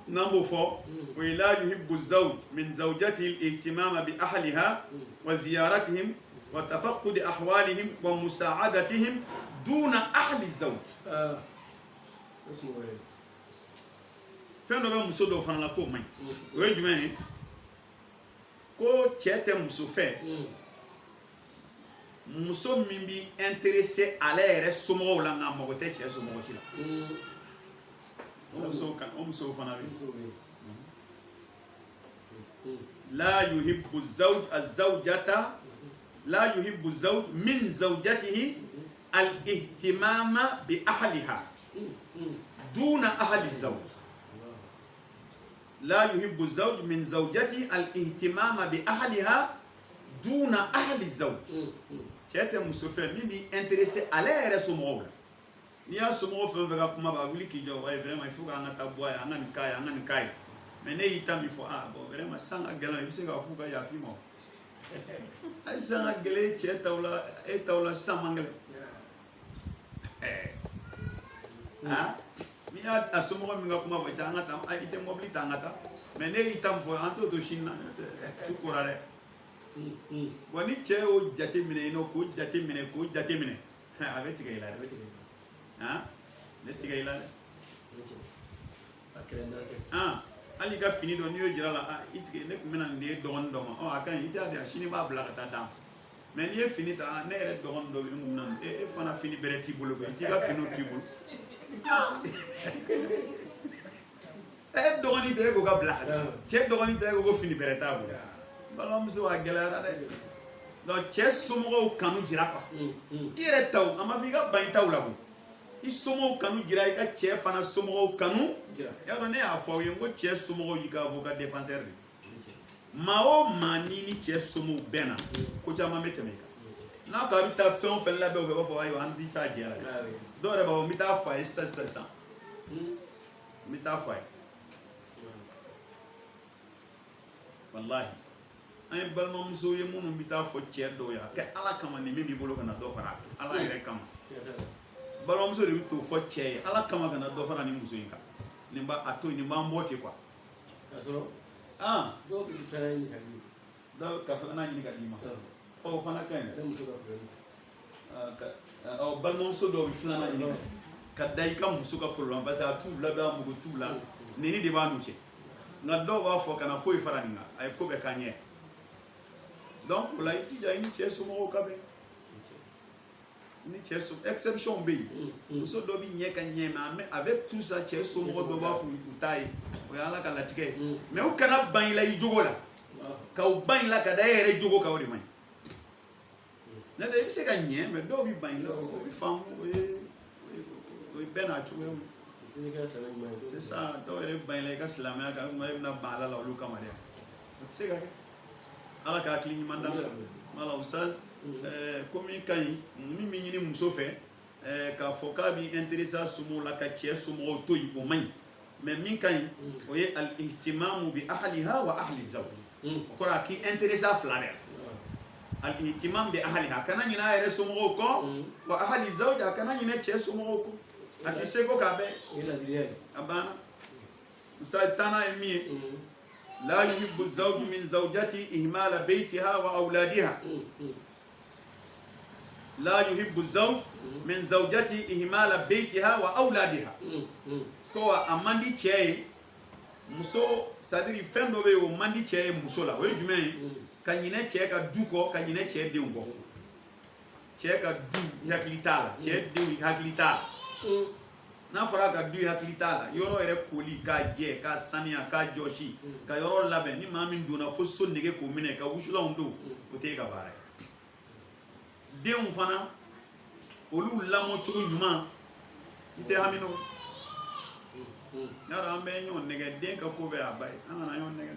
نمبر 4 ولا يحب الزوج من زوجته الاهتمام بأهلها وزيارتهم وتفقد أحوالهم ومساعدتهم دون أهل الزوج. فين لو مسودو فان لا كومي ويجمعين كو تشيت مسوفه muso min bi intéressé ale yɛrɛ somɔgɔw la nka mɔgɔ tɛ cɛ somɔgɔ si la o muso fana bɛ la yuhibbu zawj az-zawjata la yuhibbu zawj min zawjatihi al-ihtimama bi ahliha duna ahli zawj la yuhibbu zawj min zawjatihi al-ihtimama bi ahliha duna ahli zawj cɛtɛ muso fɛ min bi intéressé ale yɛrɛ somɔgɔw la n'i y'a somɔgɔw fɛn o fɛn ka kuma b'a wuli k'i jɔ ouais vraiment il faut k'an ka taa bɔ yan an ka nin k'a ye an ka nin k'a ye mais ne y'i ta min fɔ ah bon vraiment san ka gɛlɛn i bɛ se k'a fɔ ka yafa i ma hali san ka gɛlɛn cɛ taw la e taw la san man gɛlɛn ah n'i y'a somɔgɔ min ka kuma fɔ cɛ an ka taa i tɛ mobili ta an ka taa mais ne y'i ta min fɔ an t'o to sini na su kora dɛ. Bon ni cɛ y'o jate minɛ k'o jate minɛ a bɛ tigɛ i la dɛ a bɛ tigɛ i la dɛ hali i ka fini dɔ n'i y'o jira a la i sigi ne tun bɛ na nin di dɔgɔnin dɔ ma a ka ɲi i t'a di a sini b'a bila ka taa d'a ma mais n'i ye fini ta ne yɛrɛ dɔgɔnin dɔ bɛ n kun na e fana fini bɛrɛ t'i bolo i t'i ka finiw t'i bolo e dɔgɔnin tɛ e ko ka bila cɛ dɔgɔnin tɛ e ko fini bɛrɛ t'a bolo balimamuso a gɛlɛyara dɛ donc cɛ somɔgɔw kanu jira quoi i yɛrɛ taw a ma fɔ i ka ban i taw la koyi i somɔgɔw kanu jira i ka cɛ fana somɔgɔw kanu jira y'a dɔn ne y'a fɔ aw ye n ko cɛ somɔgɔw y'i ka avocat défenseur de maa o maa n'i ni cɛ somɔgɔw bɛnna ko caman bɛ tɛmɛ i kan n'a ko a bɛ taa fɛn o fɛn labɛn o fɛ i b'a fɔ ayiwa an t'i fɛ a jɛya la dɔw yɛrɛ b'a fɔ n bɛ taa fɔ a ye sisan n bɛ taa fɔ a ye walahi an ye balimamuso ye minnu bɛ taa fɔ cɛ dɔw ye a kɛ ala kama nin min b'i bolo ka na dɔ fara ala yɛrɛ kama balimamuso de bɛ t'o fɔ cɛ ye ala kama ka na dɔ fara nin muso in kan nin b'a a to nin b'an bɔ ten quoi k'a sɔrɔ dɔw bɛ fɛn ɲini ka d'i ma dɔw ka fɛn ɲini ka d'i ma o fana ka ɲi dɛ balimamuso dɔw bɛ filanan ɲini ka da i ka muso ka problème parce que a t'u labɛn a mugu t'u la nin de b'a n'u cɛ nka dɔw b'a fɔ kana foyi fara nin kan a ye ko bɛɛ k'a ɲɛ donc o la i jija i ni cɛ somɔgɔw ka bɛn ni cɛ somɔgɔw exception bɛ yen muso dɔ bɛ ɲɛ ka ɲɛ mais avec tout ça cɛ somɔgɔ dɔ b'a fɔ u t'a ye o ye ala ka latigɛ ye mais u kana ban i la i jogo la k'aw ban i la ka da e yɛrɛ jogo kan o de man ɲi n'o tɛ i bɛ se ka ɲɛ mais dɔw bɛ ban i la o bɛ faamu o ye bɛɛ n'a cogoya ye c'est ça dɔw yɛrɛ ban i la i ka silamɛya kan e bɛna ban ala la olu kama dɛ o tɛ se ka kɛ. ala ka hakili ɲuman d'a ma wala ustaz komi ka ɲi min bɛ ɲini muso fɛ k'a fɔ k'a b'i intéressé a somɔgɔw la ka cɛ somɔgɔw to yen o man ɲi mais min ka ɲi o ye al-ihtimamu bi ahliha wa ahli zawj o kɔrɔ a k'i intéressé a fila de la al-ihtimam bi ahliha a kana ɲinɛ a yɛrɛ somɔgɔw kɔ wa ahli zawj a kana ɲinɛ cɛ somɔgɔw kɔ a tɛ se ko k'a bɛɛ a banna ustaz tanna ye min ye لا يحب الزوج من زوجته إهمال بيتها وأولادها لا يحب الزوج من زوجته إهمال بيتها وأولادها كوا أماندي تشاي muso c'est-à-dire fɛn dɔ bɛ yen o man di cɛ ye muso la o ye jumɛn ye ka ɲinɛ cɛ ka du kɔ ka ɲinɛ cɛ denw kɔ cɛ ka du hakili t'a la cɛ denw hakili t'a la n'a fɔra ka du hakili t'a la yɔrɔ yɛrɛ koli k'a jɛ k'a saniya k'a jɔsi ka yɔrɔ labɛn ni maa min donna fo so nege k'o minɛ ka wusulanw don o t'e ka baara ye denw fana olu lamɔ cogo ɲuman i tɛ hami n'o n'a dɔn an bɛ ɲɔgɔn nɛgɛ den ka ko bɛɛ a ba ye an kana ɲɔgɔn nɛgɛ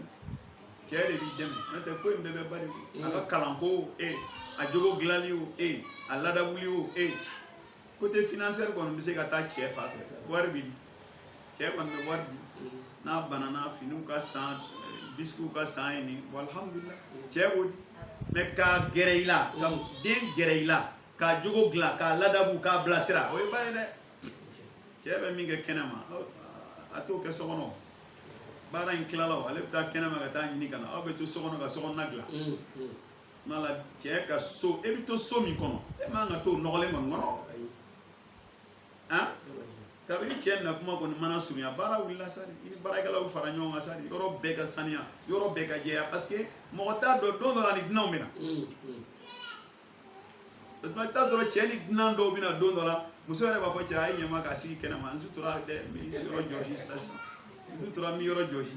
cɛ de b'i dɛmɛ n'o tɛ ko in bɛɛ bɛ ba de a ka kalanko o a jogo dilanli o a ladabuli o côté financier kɔni bɛ se ka taa cɛ fa fɛ wari bi di cɛ kɔni bɛ wari di n'a banana finiw ka san biscuits ka san ye nin alhamdulilah cɛ b'o di mais k'a gɛrɛ i la ka den gɛrɛ i la k'a jogo dilan k'a ladabu k'a bilasira o ye ba ye dɛ cɛ bɛ min kɛ kɛnɛma a t'o kɛ so kɔnɔ baara in tilala o ale bɛ taa kɛnɛma ka taa ɲini ka na aw bɛ to so kɔnɔ ka so kɔnɔna dilan n'a la cɛ ka so e bɛ to so min kɔnɔ e man ka to nɔgɔlen kɔni kɔnɔ kabini cɛ na kuma kɔni mana surunya baara wulila sa de i ni baarakɛlaw fara ɲɔgɔn kan sa de yɔrɔ bɛɛ ka saniya yɔrɔ bɛɛ ka jɛya parce que mɔgɔ t'a dɔn don dɔ la ni dunanw bɛ na i t'a sɔrɔ cɛ ni dunan dɔw bɛ na don dɔ la muso yɛrɛ b'a fɔ cɛ a ye ɲɛma k'a sigi kɛnɛma n sutura dɛ n bɛ yɔrɔ jɔsi sisan n sutura n bɛ yɔrɔ jɔsi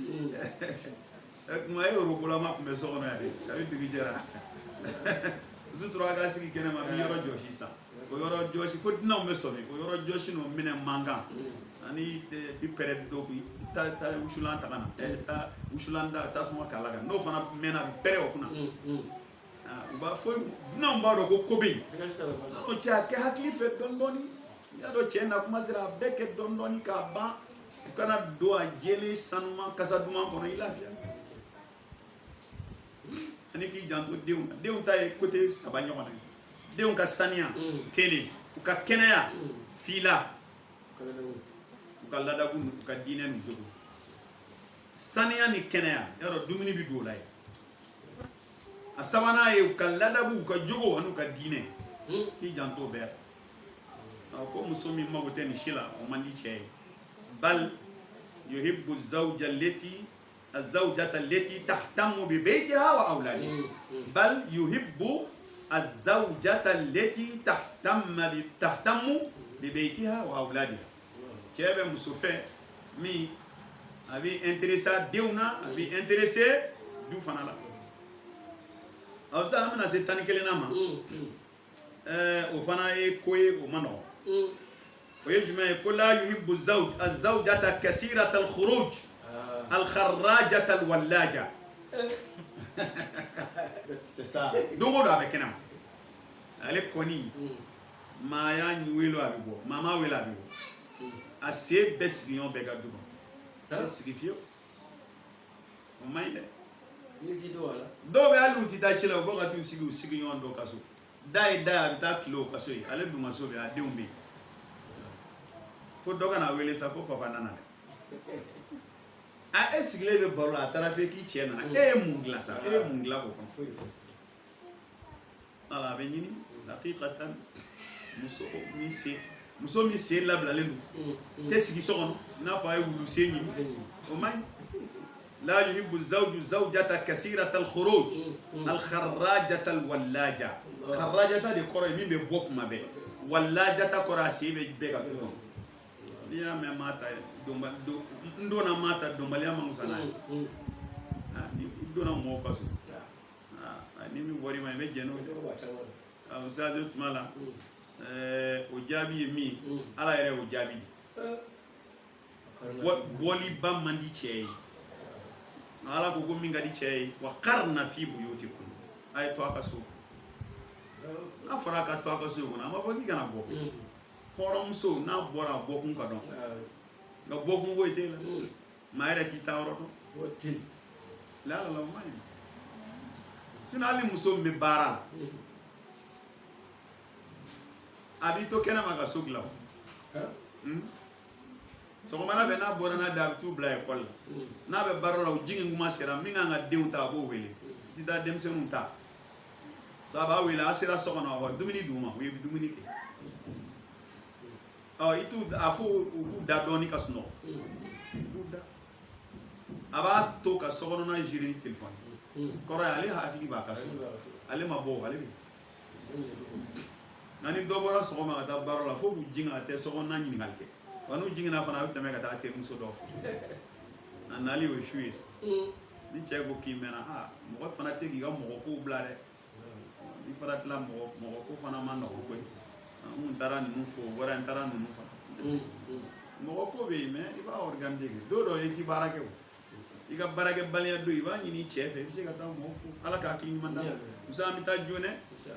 kuma e yɔrɔbolama tun bɛ so kɔnɔ yan de kabi dugu jɛra n sutura k'a sigi kɛnɛma n bɛ yɔrɔ jɔsi sisan o yɔrɔ jɔsi fo dunanw bɛ sɔmi o yɔrɔ jɔsi n'o minɛ mankan ani bi pɛrɛ dɔ bi taa wusulan ta ka na taa wusulan da tasuma k'a la kan n'o fana mɛnna a bɛ pɛrɛ o kunna u b'a fɔ dunanw b'a dɔn ko ko bɛ yen o cɛ a kɛ hakili fɛ dɔɔni dɔɔni i y'a dɔn cɛ na kuma sera a bɛɛ kɛ dɔɔni dɔɔni k'a ban u kana don a jɛlen sanuman kasa duman kɔnɔ i lafiya ani k'i janto denw na denw ta ye côté saba ɲɔgɔn ye denw ka saniya kelen u ka kɛnɛya fila u ka ladabu u ka diinɛ n'u jogo saniya ni kɛnɛya i y'a dɔn dumuni bɛ don o la yen a sabanan ye u ka ladabu u ka jogo ani u ka diinɛ k'i janto bɛɛ ko muso min mago tɛ nin si la o man di cɛ ye bal yuhibbu zawja allati الزوجة التي تهتم ببيتها وأولادها بل يحب الزوجة التي تهتم ببيتها وأولادها cɛ bɛ muso fɛ min a bɛ intéressé denw na a bɛ intéressé du fana la a bɛ se an bɛna se 11 ma o fana ye ko ye o ma nɔgɔn o ye jumɛn ye ko la yuhibbu الزوجة كثيرة الخروج الخراجة الولاجة c'est ça donc on avec kena ale koni ma ya nyuelo abibo mama wela abibo a se besigion be ga dugo ta sigifio o mainde ni ti do ala do be alu ti ta chila bo ga tu sigion do kaso dai ta kilo kaso ale duma so be ade umbe fo do kana wele sa ko papa nana a esigile be baro a taara fɛ k'i cɛ nana e ye mun dilan sa e ye mun dilan k'o kan foyi foyi ala a bɛ ɲini haqiqatan muso min sen labilalen don tɛ sigi so kɔnɔ i n'a fɔ a ye wulu sen ɲimi o man ɲi la yuhibbu zawju zawjata kasirata al-khuruj al-kharrajata al-wallaja kharrajata de kɔrɔ ye min bɛ bɔ kuma bɛɛ wallajata kɔrɔ a sen bɛ bɛɛ ka du kɔnɔ n'i y'a mɛn maa ta ye n donna maa ta dɔnbaliya man fusa n'a ye ni donna mɔgɔw ka so ni min bɔr'i ma i bɛ jɛn n'o ye o sase tuma la o jaabi ye min ye ala yɛrɛ y'o jaabi di bɔliba man di cɛ ye ala ko ko min ka di cɛ ye wa qarna fi buyutikum a ye to a ka so n'a fɔra a ka to a ka so kɔnɔ a ma fɔ k'i kana bɔ hɔrɔnmuso n'a bɔra a bɔkun ka dɔn nka bɔkun foyi t'e la maa yɛrɛ t'i taa yɔrɔ dɔn lala o man ɲi sinɔn hali muso min bɛ baara la a b'i to kɛnɛma ka so dilan o sɔgɔmada fɛ n'a bɔra n'a da a bɛ t'u bila ekɔli la n'a bɛ baara la o jigin kuma sera min kan ka denw ta a b'o wele i tɛ taa denmisɛnninw ta so a b'a wele a sera so kɔnɔ a b'a dumuni d'u ma u ye dumuni kɛ i t'u a fɔ u k'u da dɔɔni ka sunɔgɔ a b'a to ka so kɔnɔna gérer ni téléphone kɔrɔ ye ale hakili b'a ka so ale ma bɔ ale bɛ nka ni dɔ bɔra sɔgɔma ka taa baara la fo k'u jigin a tɛ so kɔnɔna ɲininkali kɛ wa n'u jiginna fana a bɛ tɛmɛ ka taa terimuso dɔw fɛ a nali o ye su ye sa ni cɛ ko k'i mɛnna mɔgɔ fana tɛ k'i ka mɔgɔ kow bila dɛ ni fana tila mɔgɔ ko fana ma nɔgɔ koyi n kun taara ninnu fo o bɔra n taara ninnu fana mɔgɔ ko bɛ yen mɛ i b'a organiser don dɔ i ti baara kɛ o i ka baarakɛbaliya don i b'a ɲini i cɛ fɛ i bɛ se ka taa mɔgɔ fo ala k'a hakili ɲuman d'a ma musa an bɛ taa joonɛ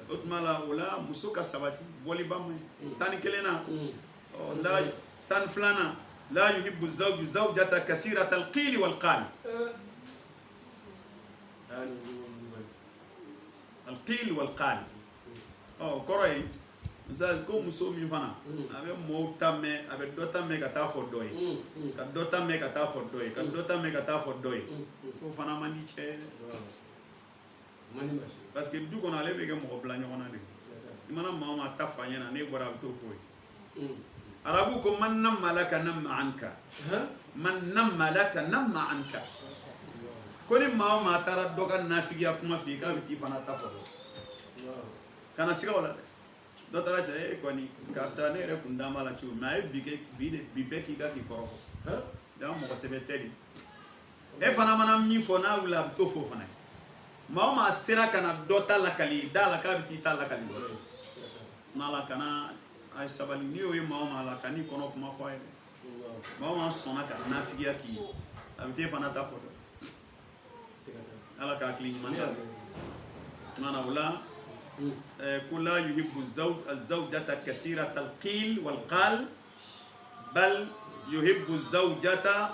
o tuma la o la muso ka sabati bɔliba ma ɲi 11 na tan filanan la yuhibbu zawju zawjata kasirata alqili walqali alqili walqali kɔrɔ ye ko muso min fana a bɛ mɔɔw ta mɛn a bɛ dɔ ta mɛn ka taa fɔ dɔ ye ka dɔ ta mɛn ka taa fɔ dɔ ye ka dɔ ta mɛn ka taa fɔ dɔ ye ko fana man di cɛ ye parce que du kɔnɔ ale bɛ kɛ mɔgɔ bila ɲɔgɔn na de i mana maa o maa ta fa ɲɛna n'e bɔra a bɛ t'o fɔ ye arabu ko man namma laka namma anka man namma laka namma anka ko ni maa o maa taara dɔ ka nafigiya kuma f'i ye k'a bɛ t'i fana ta fɔ kana siga o la dɛ dɔ taara sɛ e kɔni karisa ne yɛrɛ kun d'a ma la cogo mais a ye bi bɛɛ k'i ka k'i kɔrɔ fɔ donc mɔgɔ sɛbɛ tɛ de e fana mana min fɔ n'a wuli a bɛ t'o fɔ fana maa o maa sera ka na dɔ ta lakali da la k'a bɛ t'i ta lakali n'ala kana a ye sabali n'i y'o ye maa o maa la ka n'i kɔnɔ kuma fɔ a ye dɛ maa o maa sɔnna ka nafigiya k'i ye a bɛ t'e fana ta fɔ dɛ ala k'a hakili ɲuman d'a ma o la ko la yuhibbu zawjata kasirata alqil walqal bal yuhibbu zawjata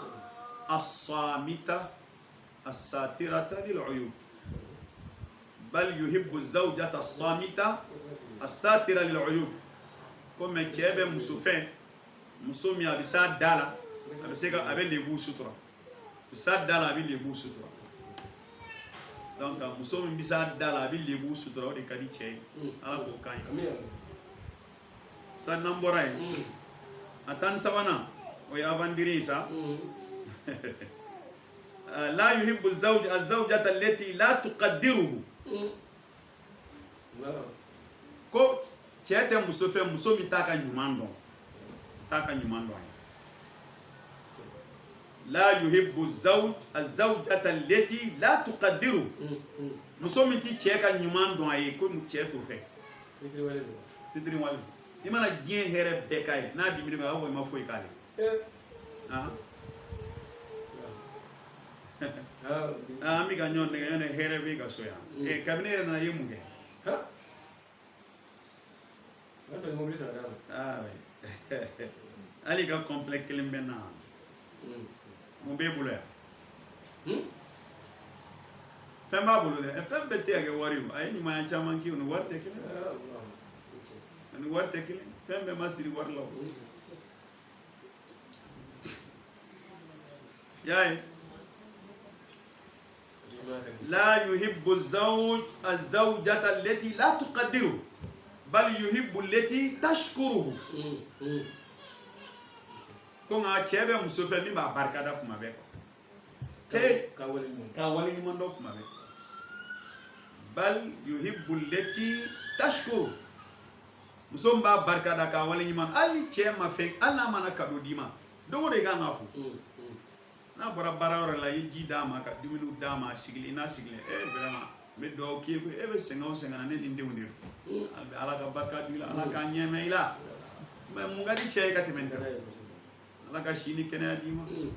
as-samita as-satirata lil'uyub bal yuhibbu zawjata as-samita as-satira lil'uyub comme cɛ bɛ muso fɛ muso min a bɛ s'a da la a bɛ se ka a bɛ lebu sutura a bɛ s'a da la a bɛ lebu sutura donc muso min bɛ s'a da la a bɛ lebu sutura o de ka di cɛ ye ala k'o kan ye sa n'an bɔra yen a 13nan o ye avantire ye sa la yuhibbu az-zawjata allati la tuqaddiruhu ko cɛ tɛ muso fɛ muso min t'a ka ɲuman dɔn la yuhibbu az-zawjata allati la tuqaddiru muso min ti cɛ ka ɲuman dɔn a ye ko cɛ t'o fɛ fitiri wale i mana diɲɛ hɛrɛ bɛɛ k'a ye n'a dimina a b'a fɔ i ma foyi k'ale an bɛ ka ɲɔgɔn nɛgɛ ɲɔgɔn hɛrɛ bɛ ka so yan kabini e yɛrɛ nana i ye mun kɛ hali ka complexe kelen bɛ na mun b'e bolo yan fɛn b'a bolo dɛ fɛn bɛɛ tɛ se ka kɛ wari ye a ye ɲumanya caman kɛ o ni wari tɛ kelen fɛn bɛɛ ma siri wari la o y'a ye la yuhibbu az-zawjata allati la tuqaddiru bal yuhibbu allati tashkuruhu ko nka cɛ bɛ muso fɛ min b'a barikada kuma bɛɛ cɛ ka wale ɲuman dɔn kuma bɛɛ bal yuhibbu allati tashkuru muso min b'a barikada ka wale ɲuman hali ni cɛ ma fɛn hali n'a mana kado d'i ma dogo de kan ka fo n'a bɔra baara yɔrɔ la i ye ji d'a ma ka dumuni d'a ma a sigilen n'a sigilen vraiment n bɛ dugawu k'i ye e bɛ sɛgɛn o sɛgɛn na ne ni n denw de don ala ka barika d'u la ala k'a ɲɛ mɛn i la mais mun ka di cɛ ye ka tɛmɛ nin kan ala ka si ni kɛnɛya d'i ma n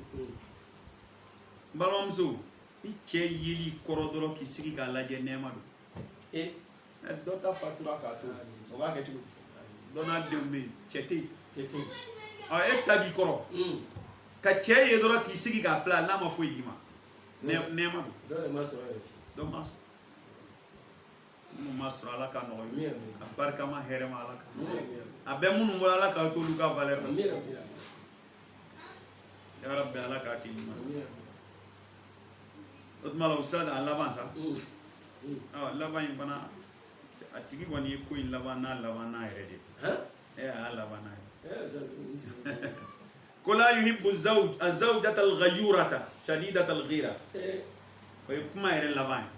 balimamuso i cɛ yeli kɔrɔ dɔrɔn k'i sigi k'a lajɛ nɛɛma don dɔ ta fatura k'a to o b'a kɛ cogo dɔ n'a denw bɛ yen cɛ tɛ yen e ta b'i kɔrɔ ka cɛ ye dɔrɔn k'i sigi k'a filɛ n'a ma foyi d'i ma nɛɛma don dɔ ma sɔrɔ minnu ma sɔrɔ ala ka nɔgɔ ye a barika ma hɛrɛ ma ala kan a bɛ minnu bɔra ala k'a to olu ka valeur la ya rabbi ala ka ki ɲuman o tuma la ustaz a laban sa laban in fana a tigi kɔni ye ko in laban n'a yɛrɛ de a y'a laban n'a ye ko la yuhibbu az-zawjata al-ghayyurata shadidata al-ghira o ye kuma yɛrɛ laban ye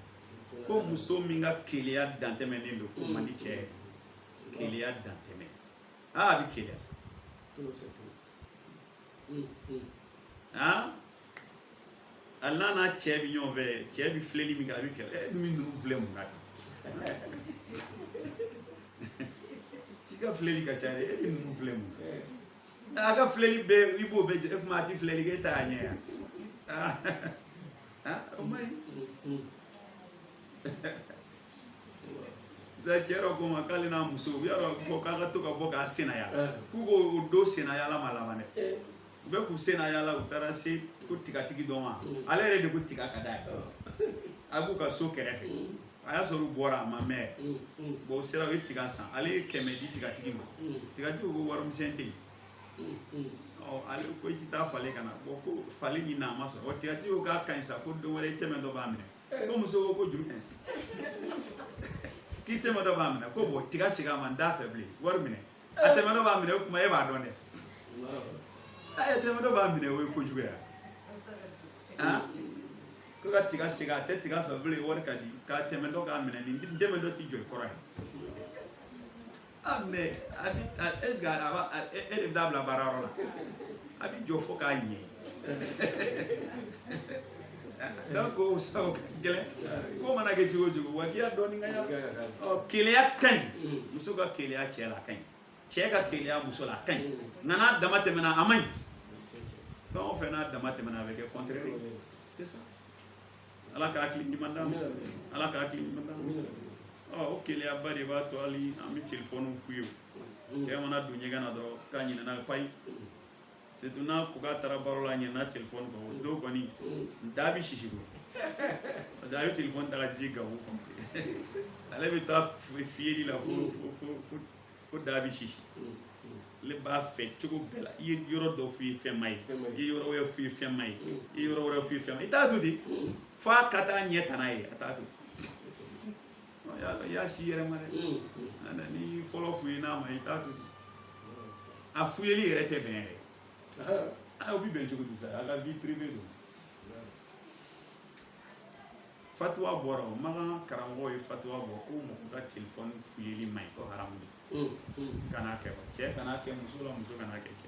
ko muso min ka keleya dantɛmɛnen don ko man di cɛ ye keleya dantɛmɛ a bɛ keleya sa hali n'a cɛ bɛ ɲɔgɔn fɛ cɛ bɛ filɛli min kɛ a bɛ kɛlɛ dumi ninnu filɛ mun ka kɛ ci ka filɛli ka ca dɛ e bɛ ninnu filɛ mun a ka filɛli bɛɛ i b'o bɛɛ e kuma a ti filɛli kɛ e t'a ɲɛ yan o ma ɲi cɛ dɔ ko ma k'ale n'a muso u y'a dɔn fɔ k'a ka to ka bɔ k'a senaya k'u k'o don senayala ma laban dɛ u bɛ k'u senayala u taara se ko tigatigi dɔ ma ale yɛrɛ de ko tiga ka d'a ye a b'u ka so kɛrɛfɛ a y'a sɔrɔ u bɔra a ma mɛn bon u sera u ye tiga san ale ye 100 di tigatigi ma tigatigi ko warimisɛn tɛ yen ale ko i tɛ taa falen ka na bon ko falen ɲini a ma sɔrɔ o tigatigi ko k'a ka ɲi sa ko don wɛrɛ i tɛmɛ dɔ b'a minɛ ko muso ko jumɛn k'i tɛmɛ dɔ b'a minɛ ko bon tiga segin a ma n t'a fɛ bilen wari minɛ a tɛmɛ dɔ b'a minɛ o kuma e b'a dɔn dɛ a tɛmɛ dɔ b'a minɛ o ye kojugu ye ko ka tiga segin a tɛ tiga fɛ bilen wari ka di k'a tɛmɛ dɔ k'a minɛ nin dɛmɛ dɔ t'i jɔ i kɔrɔ ye mais est-ce que e de bɛ taa bila baarayɔrɔ la a bɛ jɔ fo k'a ɲɛ donc o sabu ka gɛlɛn ko mana kɛ cogo o cogo wa k'i y'a dɔɔni ka ɲa keleya ka ɲi muso ka keleya cɛ la a ka ɲi cɛ ka keleya muso la a ka ɲi nka n'a dama tɛmɛna a man ɲi fɛn o fɛn n'a dama tɛmɛna a bɛ kɛ contraire c'est ça ala ka hakili ɲuman d'an ma ala ka hakili ɲuman d'an ma o keleya ba de b'a to hali an bɛ telefɔniw f'u ye cɛ mana don ɲɛgɛn na dɔrɔn k'a ɲinɛna payi surtout n'a ko k'a taara baro la a ɲinɛna telefɔni kan o don kɔni da bɛ sisi bolo parce que a ye telefɔni ta ka ci gawo kɔnɔ ale bɛ taa fiyɛli la fo da bɛ sisi ale b'a fɛ cogo bɛɛ la i ye yɔrɔ dɔ f'i ye fɛn ma ye i ye yɔrɔ wɛrɛ f'i ye fɛn ma ye i ye yɔrɔ wɛrɛ f'i ye fɛn ma ye i t'a to ten f'a ka taa ɲɛ ta n'a ye a t'a to ten i y'a si yɛrɛ ma dɛ ni fɔlɔ f'u ye n'a ma i t'a to ten a fuyɛli yɛrɛ tɛ bɛn yɛrɛ o bɛ bɛn cogo di sa a ka vie privée don fatuwa bɔra o Makan karamɔgɔw ye fatuwa bɔ ko mɔgɔ ka telefɔni fuyɛli man ɲi ko haramu don kan'a kɛ cɛ kan'a kɛ muso la muso kan'a kɛ cɛ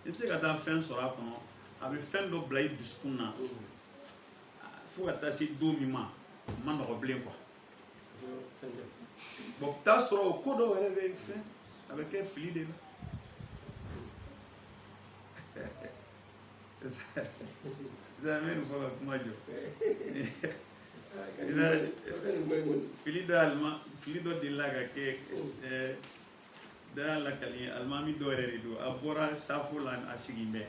i bɛ se ka taa fɛn sɔrɔ a kɔnɔ a bɛ fɛn dɔ bila i dusukun na fo ka taa se don min ma a ma nɔgɔ bilen quoi bon t'a sɔrɔ o ko dɔw yɛrɛ bɛ fɛn a bɛ kɛ fili de la zamani fɔ ka kuma jɔ fili dɔ delila ka kɛ dɔ y'a lakali alimami dɔ yɛrɛ de don a bɔra safo la a sigi bɛ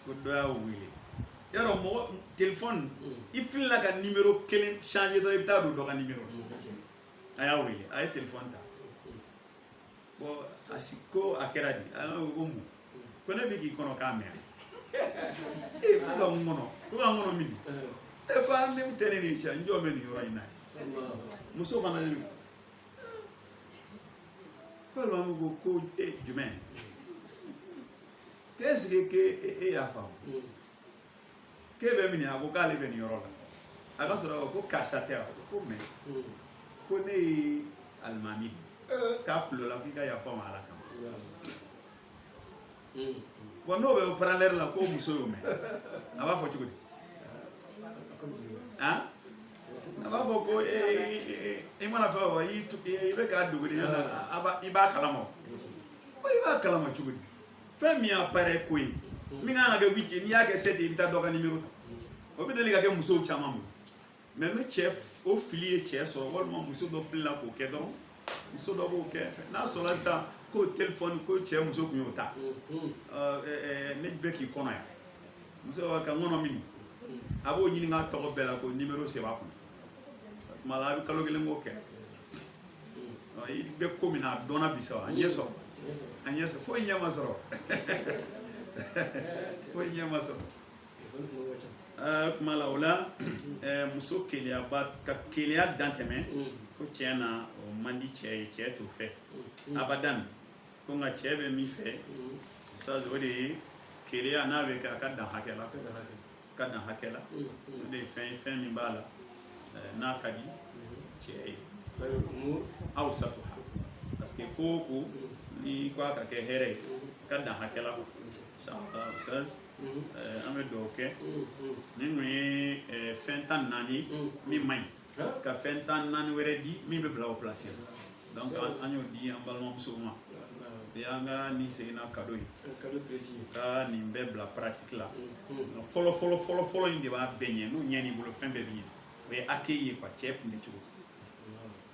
ko dɔ y'a wele yarɔ mɔgɔ telefɔni i filila ka nimero kelen changer dɔrɔn i bɛ taa don dɔ ka nimero a y'a wele a ye telefɔni ta bon a si ko a kɛra di a ko mun ko ne bɛ k'i kɔnɔ k'a mɛn ko ka n kɔnɔ ko ka n kɔnɔ min ko ne tɛ ne ni cɛ n jɔ bɛ nin yɔrɔ in na muso fana de don ko alimami ko jumɛn qu'est-ce que e y'a faamu k'e bɛ min a ko k'ale bɛ nin yɔrɔ la a ka sɔrɔ ko karisa tɛ wa ko mɛ ko ne ye alimami k'a kulo la k'i ka yafa ma ala kama bon n'o bɛ parallèle la ko muso y'o mɛn a b'a fɔ cogo di a b'a fɔ ko i mana fɛn o i bɛ k'a dogo de ɲɔgɔn i b'a kalama o i b'a kalama cogo di fɛn min y'a paraît ko ye min kan ka kɛ 8 ye n'i y'a kɛ 7 ye i bɛ taa dɔ ka numéro ta o bɛ deli ka kɛ musow caman bolo mais ni cɛ o fili ye cɛ sɔrɔ walima muso dɔ filila k'o kɛ dɔrɔn muso dɔ b'o kɛ n'a sɔrɔla sisan ko téléphone ko cɛ muso kun y'o ta ne bɛ k'i kɔnɔ yan muso b'a ka ŋɔnɔ min a b'o ɲini k'a tɔgɔ bɛɛ la ko numéro sɛbɛn a kun tuma la a bɛ kalo kelen k'o kɛ i bɛ ko min na a dɔnna bi sa a ɲɛ sɔrɔ a ɲɛ sɔrɔ foyi ɲɛ ma sɔrɔ foyi ɲɛ ma sɔrɔ kuma la o la muso keleyaba ka keleya dan tɛmɛ ko tiɲɛ na o man di cɛ ye cɛ t'o fɛ abadan ko nka cɛ bɛ min fɛ o de ye keleya n'a bɛ kɛ a ka dan hakɛ la ka dan hakɛ la o de ye fɛn min b'a la n'a ka di cɛ ye aw sato parce que ko o ko ni ko a ka kɛ hɛrɛ ye ka dan hakɛ la an bɛ dugawu kɛ nin tun ye fɛn 14 min man ɲi ka fɛn 14 wɛrɛ di min bɛ bila o place la donc an y'o di an balimamusow ma o y'an ka nin seginna cadeau ye ka nin bɛɛ bila pratique la fɔlɔ in de b'a bɛɛ ɲɛ n'o ɲɛ n'i bolo fɛn bɛɛ bɛ ɲɛ o ye accueil ye quoi cɛ kunbɛ cogo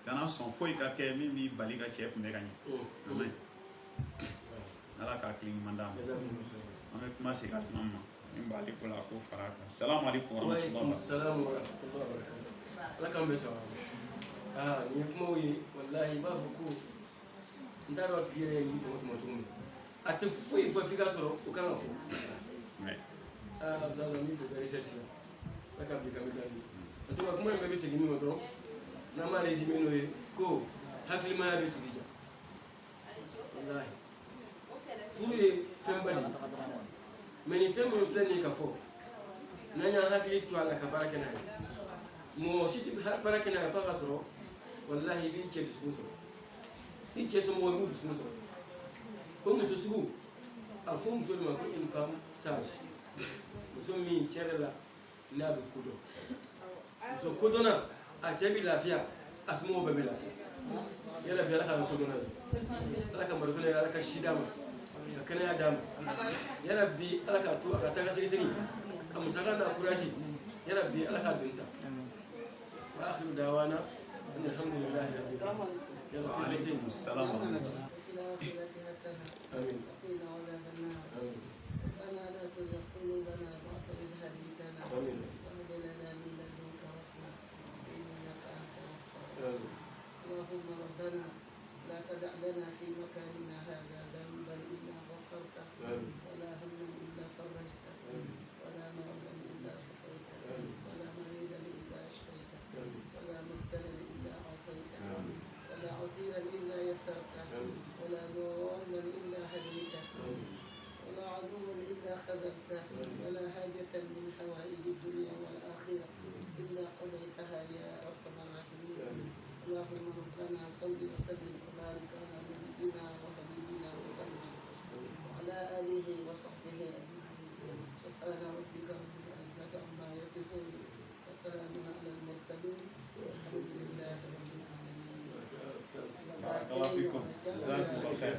kana sɔn foyi ka kɛ min b'i bali ka cɛ kunbɛ ka ɲɛ amen ala k'a tile ɲuman d'a ma an bɛ kuma segin a tuma ma min b'ale ko la a k'o fara a kan salamu aleykum warahmatullahi ala k'an bɛ sɔrɔ nin ye kumaw ye walahi i b'a fɔ ko n t'a dɔn a tigi yɛrɛ ye min tɔmɔ cogo min a tɛ foyi fɔ f'i ka sɔrɔ o kan ka fɔ misali la n b'i fo ka recherche la ala k'a bi ka misali a to ka kuma in bɛɛ bɛ segin min ma dɔrɔn n'an b'a résumé n'o ye ko hakilimaya bɛ sigi ja walahi furu ye fɛnba de ye mais nin fɛn minnu filɛ nin ye ka fɔ n'an y'an hakili to a la ka baara kɛ n'a ye mɔgɔ si tɛ baara kɛ n'a ye f'a ka sɔrɔ walahi i b'i cɛ dusukun sɔrɔ i cɛ somɔgɔw i b'u dusukun sɔrɔ o muso sugu a fɔ muso de ma ko une femme sage muso min cɛ yɛrɛ la n'a bɛ kodɔn muso kodɔnna a cɛ bɛ lafiya a somɔgɔw bɛɛ bɛ lafiya yala bi ala ka kodɔnna ye ala ka marifana ye ala ka si d'a ma ka kɛnɛya d'a ma yala bi ala k'a to a ka taa ka segin a musaka n'a courage yala bi ala k'a don ta wa akhiru dawana alhamdulillahi rabbil alamin yala وعليكم السلام ورحمة الله آمين ربنا لا تزغ قلوبنا بعد إذ هديتنا آمين وهب لنا من لدنك رحمة إنك أنت الوهاب اللهم ربنا لا تدع لنا في مكاننا هذا ذنبا إلا غفرته ولا هما إلا فرجته ولا مرضا إلا شفيته ولا مريضا إلا أشفيته ولا مبتلا إلا عافيته ولا عسيرا إلا يسرته ولا ضالا إلا هديته ولا عدوا إلا خذلته ولا حاجة من حوائج الدنيا والآخرة إلا قضيتها يا أرحم الراحمين اللهم ربنا صل وسلم وبارك على نبينا وحبيبنا محمد وعلى آله وصحبه أجمعين سبحان ربك رب العزة عما يصفون وسلام على المرسلين والحمد لله رب العالمين بارك الله فيكم جزاكم الله خير